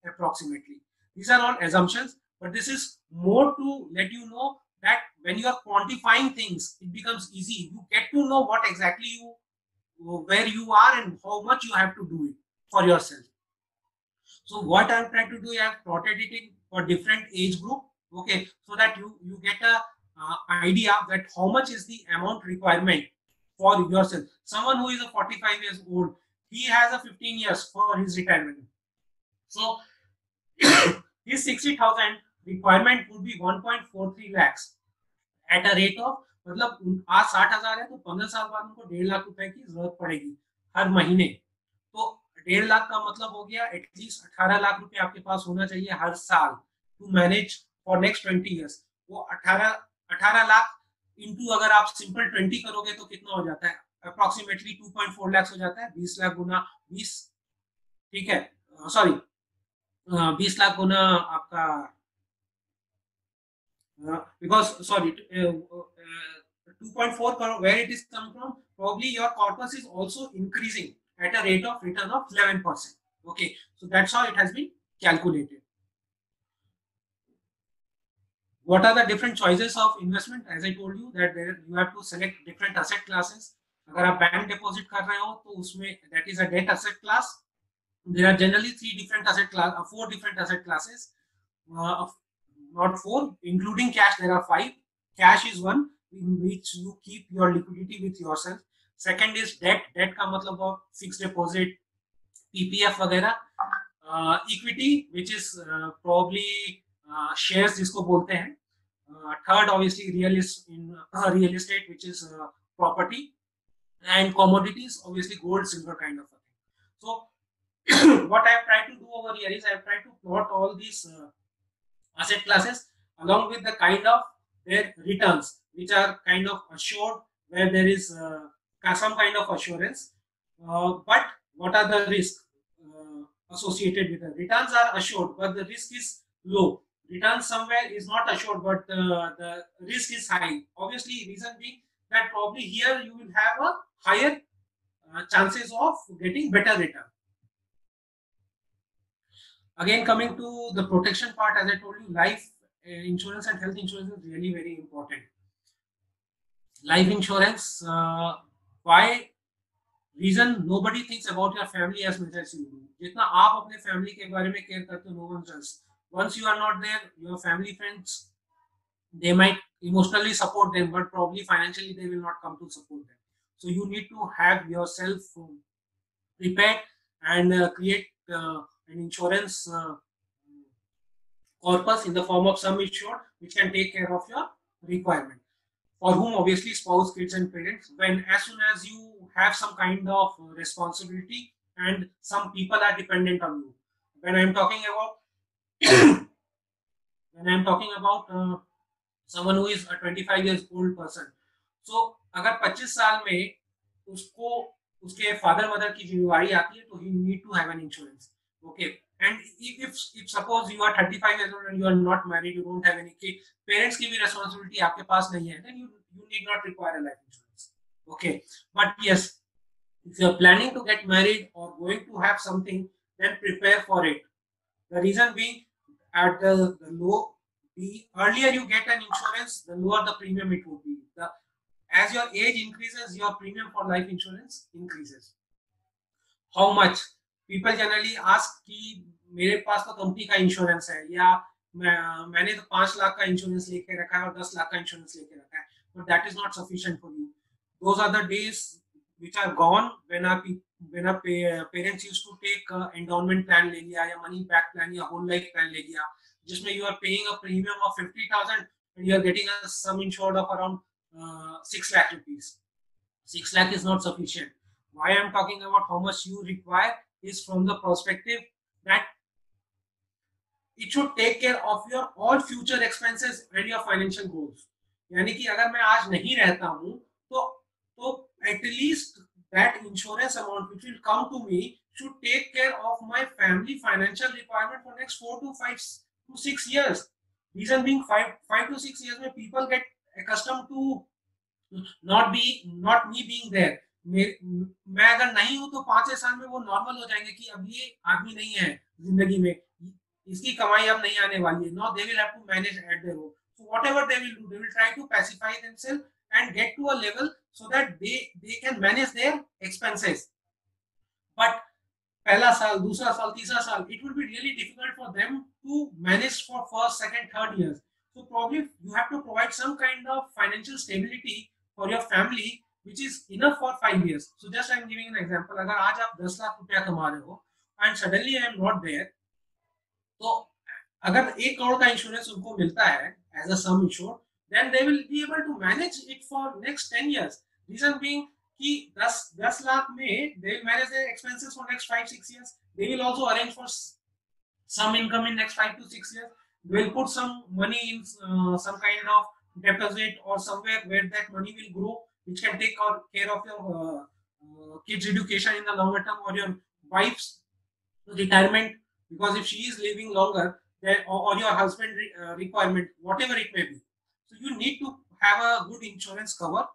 approximately. These are all assumptions, but this is more to let you know that when you are quantifying things, it becomes easy. You get to know what exactly you, where you are and how much you have to do it for yourself. So what I'm trying to do, I have plotted it in for different age group, okay, so that you get a idea that how much is the amount requirement for yourself. Someone who is a 45 years old, he has a 15 years for his retirement. So his 60,000 requirement would be 1.43 lakhs at a rate of, मतलब आज 60,000 है तो 15 साल बाद उनको 1.5 लाख रुपए की जरूरत पड़ेगी हर महीने. तो 1.5 लाख का मतलब हो गया एटलीस्ट 18 लाख रुपए आपके पास होना चाहिए हर साल to manage for next 20 years. वो 18 लाख इंटू अगर आप सिंपल 20 करोगे तो कितना हो जाता है? अप्रोक्सीमेटली 2.4 लाख हो जाता है. 20 लाख गुना 20, ठीक है, सॉरी 20 लाख गुना आपका because sorry 2.4 crore, where it is coming from? Probably your corpus is also increasing at a rate of return of 11%. Okay, so that's how it has been calculated. What are the different choices of investment? As I told you that there you have to select different asset classes. अगर आप bank deposit कर रहे हो तो उसमें that is a debt asset class. There are generally 4 different asset classes. Not 4, including cash, there are 5. Cash is one in which you keep your liquidity with yourself. Second is debt. Debt का मतलब of fixed deposit, PPF वगैरह. Equity, which is probably shares जिसको बोलते हैं. Third, obviously, real estate, which is property, and commodities, obviously gold, silver kind of a thing. So what I have tried to do over here is I have tried to plot all these asset classes along with the kind of their returns, which are kind of assured, where there is some kind of assurance. But what are the risks associated with them? Returns are assured, but the risk is low. Return somewhere is not assured, but the risk is high. Obviously, reason being that probably here you will have a higher chances of getting better return. Again, coming to the protection part, as I told you, life insurance and health insurance is really very important. Life insurance, why? Reason nobody thinks about your family as much as you do. जितना आप अपने family के बारे में care करते हो, no one else. Once you are not there, your family friends, they might emotionally support them, but probably financially they will not come to support them. So you need to have yourself prepared and create an insurance corpus in the form of sum insured, which can take care of your requirement. For whom obviously spouse, kids, and parents. When as soon as you have some kind of responsibility and some people are dependent on you. When I am talking about someone who is a 25 years old person, so अगर 25 साल में उसको उसके father mother की जिम्मेवारी आती है तो he need to have an insurance. Okay, and if suppose you are 35 years old and you are not married, you don't have any kid, parents की भी responsibility आपके पास नहीं है, then you need not require a life insurance. Okay, but yes, if you are planning to get married or going to have something, then prepare for it. The reason being, at the earlier you get an insurance, the lower the premium it would be. As your age increases, your premium for life insurance increases. How much? People generally ask कि मेरे पास तो company का insurance है, या मैंने तो 5 लाख का insurance लेके रखा है और 10 लाख का इंश्योरेंस लेके रखा है, but that is not sufficient for you. Those are the days which are gone when our parents used to take endowment plan ले लिया, या money back plan, या whole life plan ले लिया, जिसमें you are paying a premium of 50,000 and you are getting a sum insured of around 6 lakh rupees. 6 lakh is not sufficient. Why I am talking about how much you require is from the perspective that it should take care of your all future expenses and your financial goals. यानी कि अगर मैं आज नहीं रहता हूँ तो at least that insurance amount which will come to me should take care of my family financial requirement for next 4 to 5 to 6 years. Reason being 5 to 6 years में people get accustomed to not me being there. मैं अगर नहीं हूँ तो 5-6 साल में वो normal हो जाएंगे कि अब ये आदमी नहीं है जिंदगी में, इसकी कमाई अब नहीं आने वाली है. Now they will have to manage at their own. So whatever they will do, they will try to pacify themselves and get to a level so that they can manage their expenses. But पहला साल, दूसरा साल, तीसरा साल, it will be really difficult for them to manage for first, second, third years. So probably you have to provide some kind of financial stability for your family which is enough for 5 years. So just I am giving an example. अगर आज आप 10 लाख रुपया कमा रहे हो and suddenly I am not there, तो अगर 1 करोड़ का इंश्योरेंस उनको मिलता है as a sum insured, then they will be able to manage it for next 10 years. Reason being कि 10 lakh में they will manage their expenses for next 5-6 years. They will also arrange for some income in next 5 to 6 years. They will put some money in some kind of deposit or somewhere where that money will grow, which can take care of your kids' education in the longer term, or your wife's retirement, because if she is living longer, then or your husband requirement, whatever it may be. So you need to have a good insurance cover.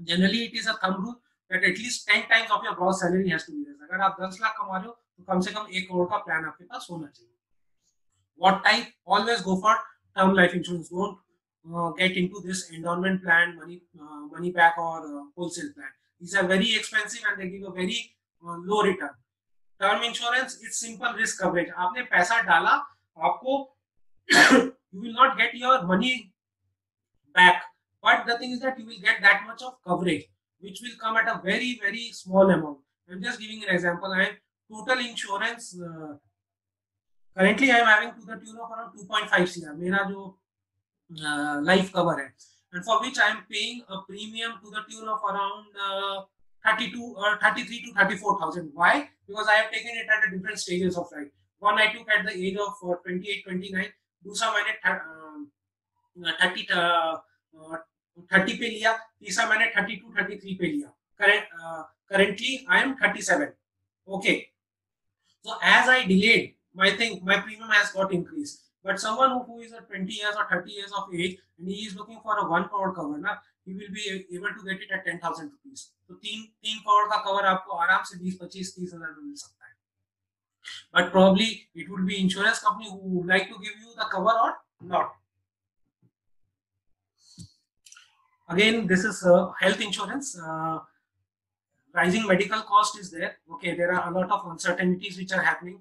Generally it is a thumb rule that at least 10 times of your gross salary has to be there. अगर आप 10 लाख कमा रहे हो तो कम से कम 1 करोड़ का plan आपके पास होना चाहिए. What type? Always go for term life insurance. Don't get into this endowment plan, money back, or wholesale plan. These are very expensive and they give a very low return. Term insurance it's simple risk coverage. आपने पैसा डाला, आपको you will not get your money back, but the thing is that you will get that much of coverage which will come at a very very small amount. I'm just giving an example. I am total insurance currently I am having to the tune of around 2.5 CR मेरा जो life cover है, and for which I am paying a premium to the tune of around 32 or 33 to 34,000. Why? Because I have taken it at a different stages of life. One I took at the age of 28-29. दूसरा मैंने 30 पे लिया. तीसरा मैंने 32-33 पे लिया. Currently I am 37. Okay. So as I delayed, my premium has got increased. But someone who is at 20 years or 30 years of age and he is looking for a 1 crore cover, ना, he will be able to get it at 10,000 rupees. तो 3 करोड़ का cover आपको आराम से 20-25-30 हजार में मिल सकता है. But probably it would be insurance company who would like to give you the cover or not. Again, this is health insurance. Rising medical cost is there. Okay, there are a lot of uncertainties which are happening,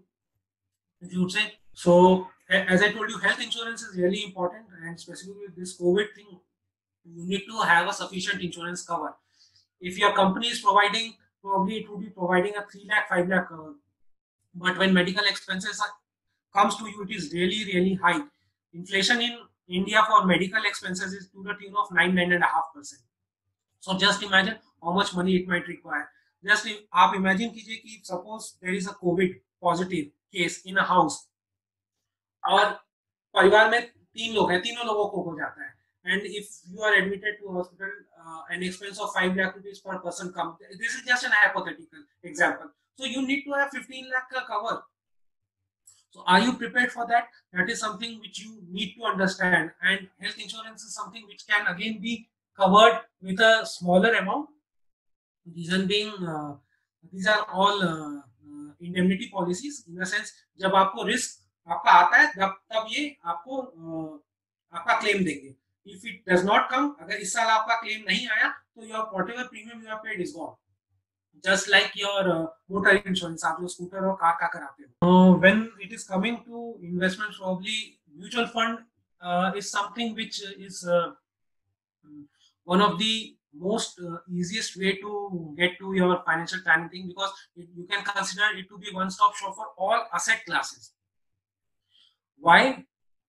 if you would say. So as I told you, health insurance is really important, and specifically with this COVID thing, you need to have a sufficient insurance cover. If your company is providing, probably it would be providing a 3 lakh, 5 lakh cover. But when medical expenses comes to you, it is really, really high. Inflation in India for medical expenses is to the tune of 9.5%. So just imagine how much money it might require. Just आप imagine कीजिए कि suppose there is a COVID positive case in a house, और परिवार में 3 लोग हैं, तीनों लोगों को हो जाता है, and if you are admitted to hospital, an expense of 5 lakh rupees per person come. This is just an hypothetical example. So you need to have 15 lakh ka cover. So are you prepared for that? That is something which you need to understand. And health insurance is something which can again be covered with a smaller amount. Reason being, these are all indemnity policies. In a sense, जब आपको risk आपका आता है, तब ये आपको आपका claim देंगे. If it does not come, अगर इस साल आपका claim नहीं आया, तो your whatever premium you have paid is gone. just like your motor insurance, आप जो स्कूटर और कार का कराते हो. When it is coming to investment, probably mutual fund is something which is one of the most easiest way to get to your financial planning thing, because you can consider it to be one stop shop for all asset classes. Why?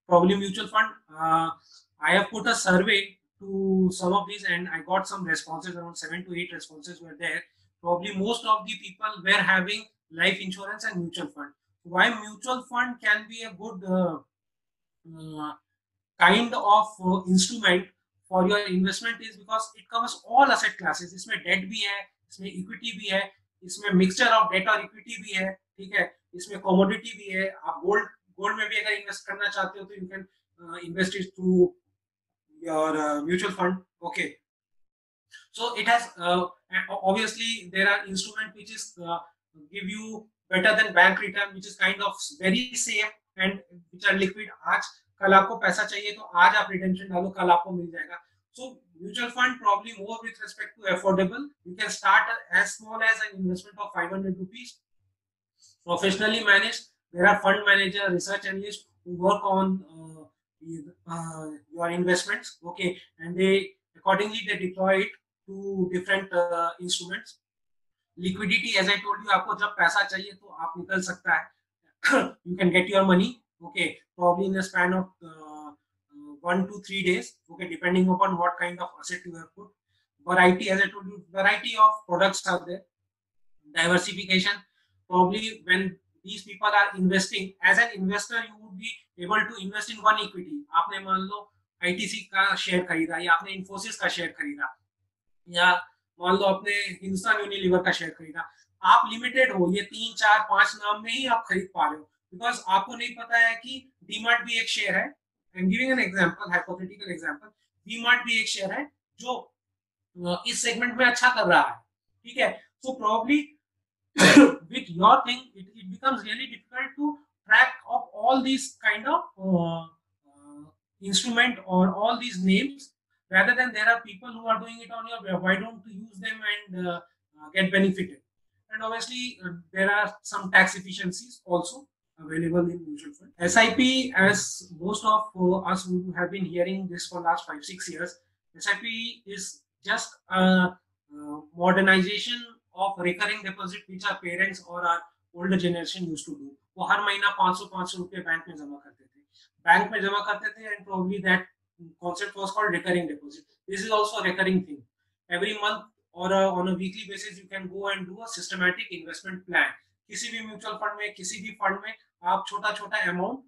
Probably mutual fund. I have put a survey to some of these and I got some responses, around 7 to 8 responses were there. Probably most of the people were having life insurance and mutual fund. Why mutual fund can be a good uh, kind of instrument for your investment is because it covers all asset classes. इसमें debt भी है, इसमें equity भी है, इसमें mixture of debt और equity भी है, ठीक है, इसमें commodity भी है. आप gold में भी अगर invest करना चाहते हो तो you can invest it through your mutual fund. Okay, so it has obviously there are instrument which is give you better than bank return, which is kind of very safe and which are liquid. आज कल आपको पैसा चाहिए तो आज आप retention डालो, कल आपको मिल जाएगा. So mutual fund probably more with respect to affordable. You can start as small as an investment of 500 rupees. Professionally managed. There are fund manager, research analysts who work on your investments. Okay, and they accordingly they deploy it to different instruments. Liquidity, as I told you, आपको जब पैसा चाहिए तो आप निकल सकता है. You can get your money. Okay, probably in a span of 1 to 3 days. Okay, depending upon what kind of asset you have put. Variety, as I told you, variety of products are there. Diversification. Probably when these people are investing, as an investor, you would be able to invest in one equity. आपने मान लो ITC का share खरीदा, या आपने Infosys का share खरीदा, या मान लो आपने हिंदुस्तान यूनिलीवर का शेयर खरीदा. आप लिमिटेड हो, ये 3 4 5 नाम में ही आप खरीद पा रहे हो, बिकॉज आपको नहीं पता है कि डीमार्ट भी एक शेयर है. I am giving an example, hypothetical example. DMart भी एक शेयर है जो इस सेगमेंट में अच्छा कर रहा है, ठीक है. So probably with your thing it becomes really difficult to track of all these kind of instrument or all these names. Rather than there are people who are doing it on your web, why don't you use them and get benefited? And obviously there are some tax efficiencies also available in mutual fund. SIP, as most of us who have been hearing this for last 5-6 years, SIP is just a modernization of recurring deposit which our parents or our older generation used to do. वो हर महीना 500 रुपए bank में जमा करते थे, and probably that concept was called recurring deposit. This is also a recurring thing. Every month or on a weekly basis you can go and do a systematic investment plan. किसी भी mutual fund में, किसी भी fund में आप छोटा छोटा amount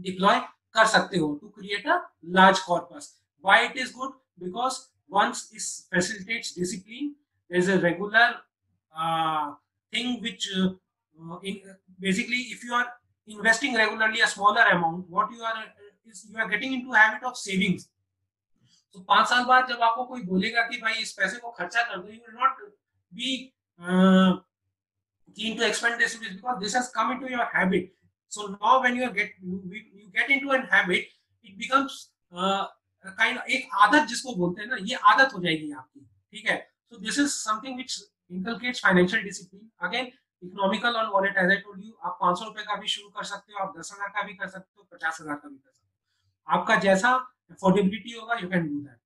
deploy कर सकते हो to create a large corpus. Why it is good? Because once it facilitates discipline. There is a regular thing which basically if you are investing regularly a smaller amount, what you are is you are getting into habit of savings. So 5 साल बाद जब आपको कोई बोलेगा कि भाई इस पैसे को खर्चा कर दो, you will not be keen to expend this because this has come into your habit. So now when you get into an habit, it becomes kind of एक आदत जिसको बोलते हैं ना, ये आदत हो जाएगी आपकी, ठीक है. So this is something which inculcates financial discipline. Again, economical on wallet, as I told you, आप 500 रुपए का भी शुरू कर सकते हो, आप 10,000 का भी कर सकते हो, 50,000 का भी कर सकते हो. आपका जैसा affordability होगा, you can do that.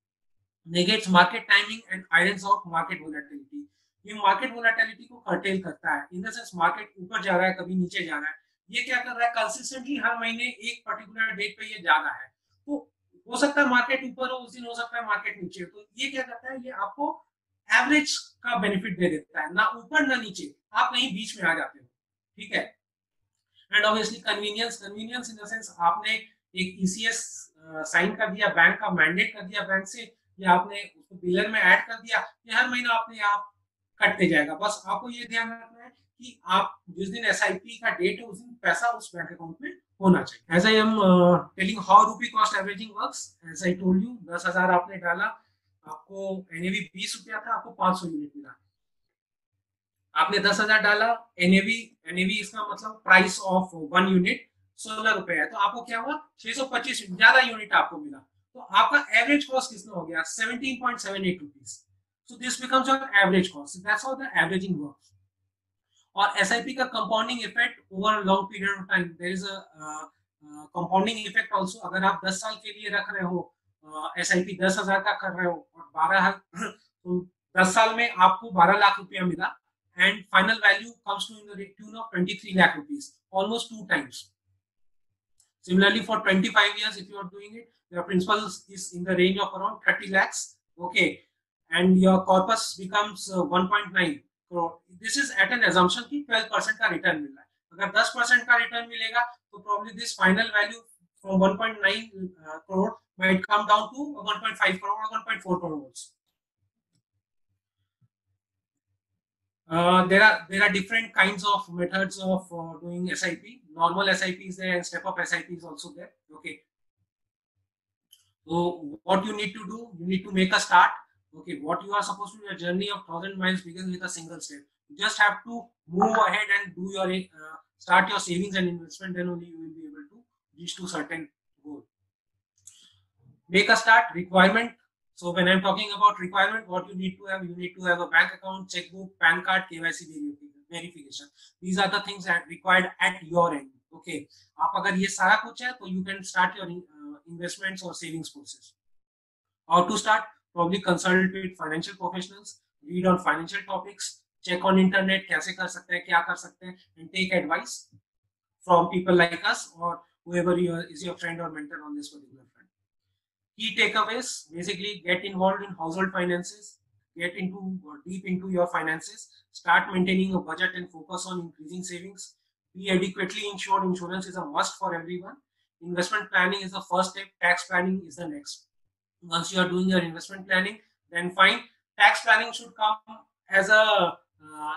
Negates market timing and irons out market volatility. ये market volatility को curtail करता है. In the sense, market ऊपर जा रहा है, कभी नीचे जा रहा है. ये क्या कर रहा है? Consistently हर महीने एक particular date पे ये जा रहा है. तो हो सकता है मार्केट ऊपर हो उस दिन, हो सकता है मार्केट नीचे हो. तो ये क्या करता है? ये आपको एवरेज का बेनिफिट दे देता है, ना ऊपर ना नीचे, आप कहीं बीच में आ जाते हो, ठीक है. And obviously convenience in the sense आपने एक ईसीएस साइन कर दिया, बैंक का मैंडेट कर दिया बैंक से, या आपने उसको बिलर में ऐड कर दिया, ये हर महीना अपने आप कटते जाएगा. बस आपको ये ध्यान रखना है कि आप जिस दिन एसआईपी का डेट है उस दिन पैसा उस बैंक अकाउंट में होना चाहिए. As I am telling how rupee cost averaging works, as I told you, 10,000 आपने डाला, आपको एनएवी 20 रुपया था, आपको 500 यूनिट मिला. आपने 10,000 डाला, एनएवी इसका मतलब प्राइस ऑफ 1 यूनिट 16 रुपए है, तो आपको क्या हुआ? 625 ज्यादा यूनिट आपको मिला. तो आपका एवरेज कॉस्ट कितना हो गया? 17.78 rupees. So this becomes your average cost. So that's how the averaging works. और SIP का compounding effect over a long period of time. There is a compounding effect also. अगर आप 10 साल के लिए रख रहे हो SIP 10,000 का कर रहे हो और 12 तो 10 साल में आपको 12 लाख रुपया मिला and final value comes to in the tune of 23 lakh rupees, almost 2 times. Similarly, for 25 years, if you are doing it, your principal is in the range of around 30 lakhs. Okay, and your corpus becomes 1.9 crore. This is at an assumption कि 12% का return मिल रहा है. अगर 10% का return मिलेगा, तो probably this final value from 1.9 crore might come down to 1.5 crore or 1.4 crore also. There are different kinds of methods of doing SIP. Normal SIP is there and step up SIP is also there. Okay. So what you need to do, you need to make a start. Okay, what you are supposed to do, a journey of 1,000 miles begins with a single step. You just have to move ahead and do your start your savings and investment. Then only you will be able to reach to certain goal. Make a start. Requirement. So when I'm talking about requirement, what you need to have a bank account, checkbook, PAN card, KYC verification. These are the things that required at your end. Okay. आप अगर ये सारा कुछ है, तो you can start your investments or savings process. How to start? Probably consult with financial professionals, read on financial topics, check on internet कैसे कर सकते हैं, क्या कर सकते हैं, and take advice from people like us or whoever is your friend or mentor on this particular front. Key takeaways: basically, get involved in household finances, get deep into your finances, start maintaining a budget and focus on increasing savings. Be adequately insured. Insurance is a must for everyone. Investment planning is the first step. Tax planning is the next. Once you are doing your investment planning, then fine. Tax planning should come as a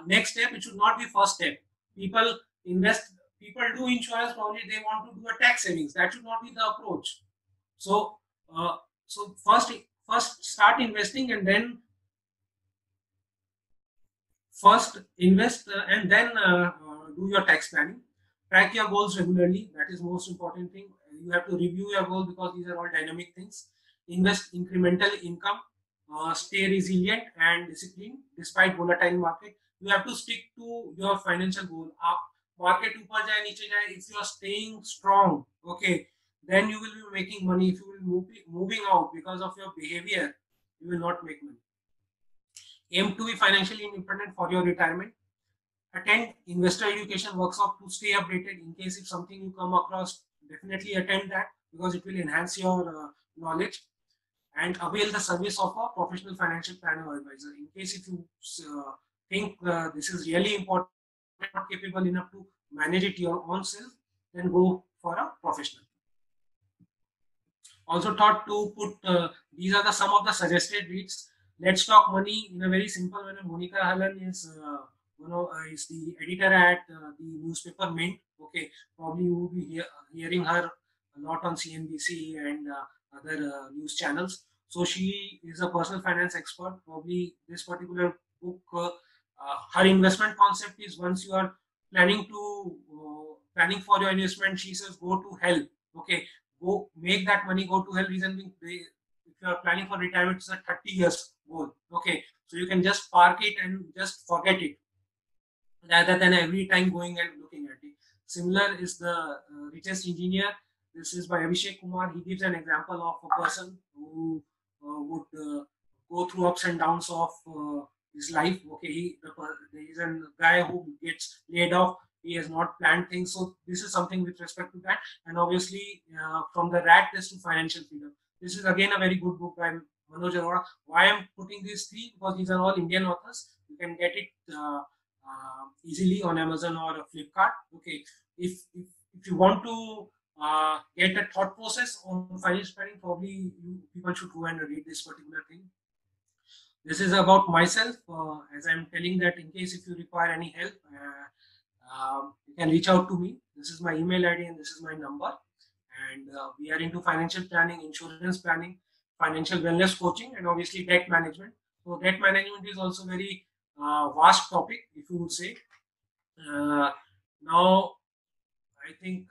next step. It should not be first step. People do insurance, probably they want to do a tax savings. That should not be the approach. So first start investing and then first invest and then do your tax planning. Track your goals regularly. That is most important thing. You have to review your goals because these are all dynamic things. Invest incremental income. Stay resilient and disciplined despite volatile market. You have to stick to your financial goal. Market ऊपर जाए नीचे जाए, if you are staying strong, okay, then you will be making money. If you will moving out because of your behavior, you will not make money. Aim to be financially independent for your retirement. Attend investor education workshop to stay updated. In case if something you come across, definitely attend that because it will enhance your knowledge. And avail the service of a professional financial planner or advisor. In case if you think this is really important, not capable enough to manage it your own self, then go for a professional. Also thought to put these are some of the suggested reads. Let's Talk Money in a very simple manner. Monica Hallan is is the editor at the newspaper Mint. Okay, probably you will be hearing her a lot on CNBC and other news channels. So she is a personal finance expert. Probably this particular book, her investment concept is once you are planning for your investment, she says go to hell. Okay, go make that money go to hell. Reason being, if you are planning for retirement, it's a 30 years goal. Okay, so you can just park it and just forget it, rather than every time going and looking at it. Similar is the Richest Engineer. This is by Abhishek Kumar. He gives an example of a person who would go through ups and downs of his life. Okay, there is a guy who gets laid off. He has not planned things. So this is something with respect to that. And obviously, from the rat race to financial freedom. This is again a very good book by Manoj Arora. Why I'm putting these three? Because these are all Indian authors. You can get it easily on Amazon or Flipkart. Okay, if you want to get a thought process on financial planning, probably people should go and read this particular thing. This is about myself. As I'm telling that, in case if you require any help, you can reach out to me. This is my email ID and this is my number. And we are into financial planning, insurance planning, financial wellness coaching, and obviously debt management. So debt management is also very vast topic, if you would say. Now, I think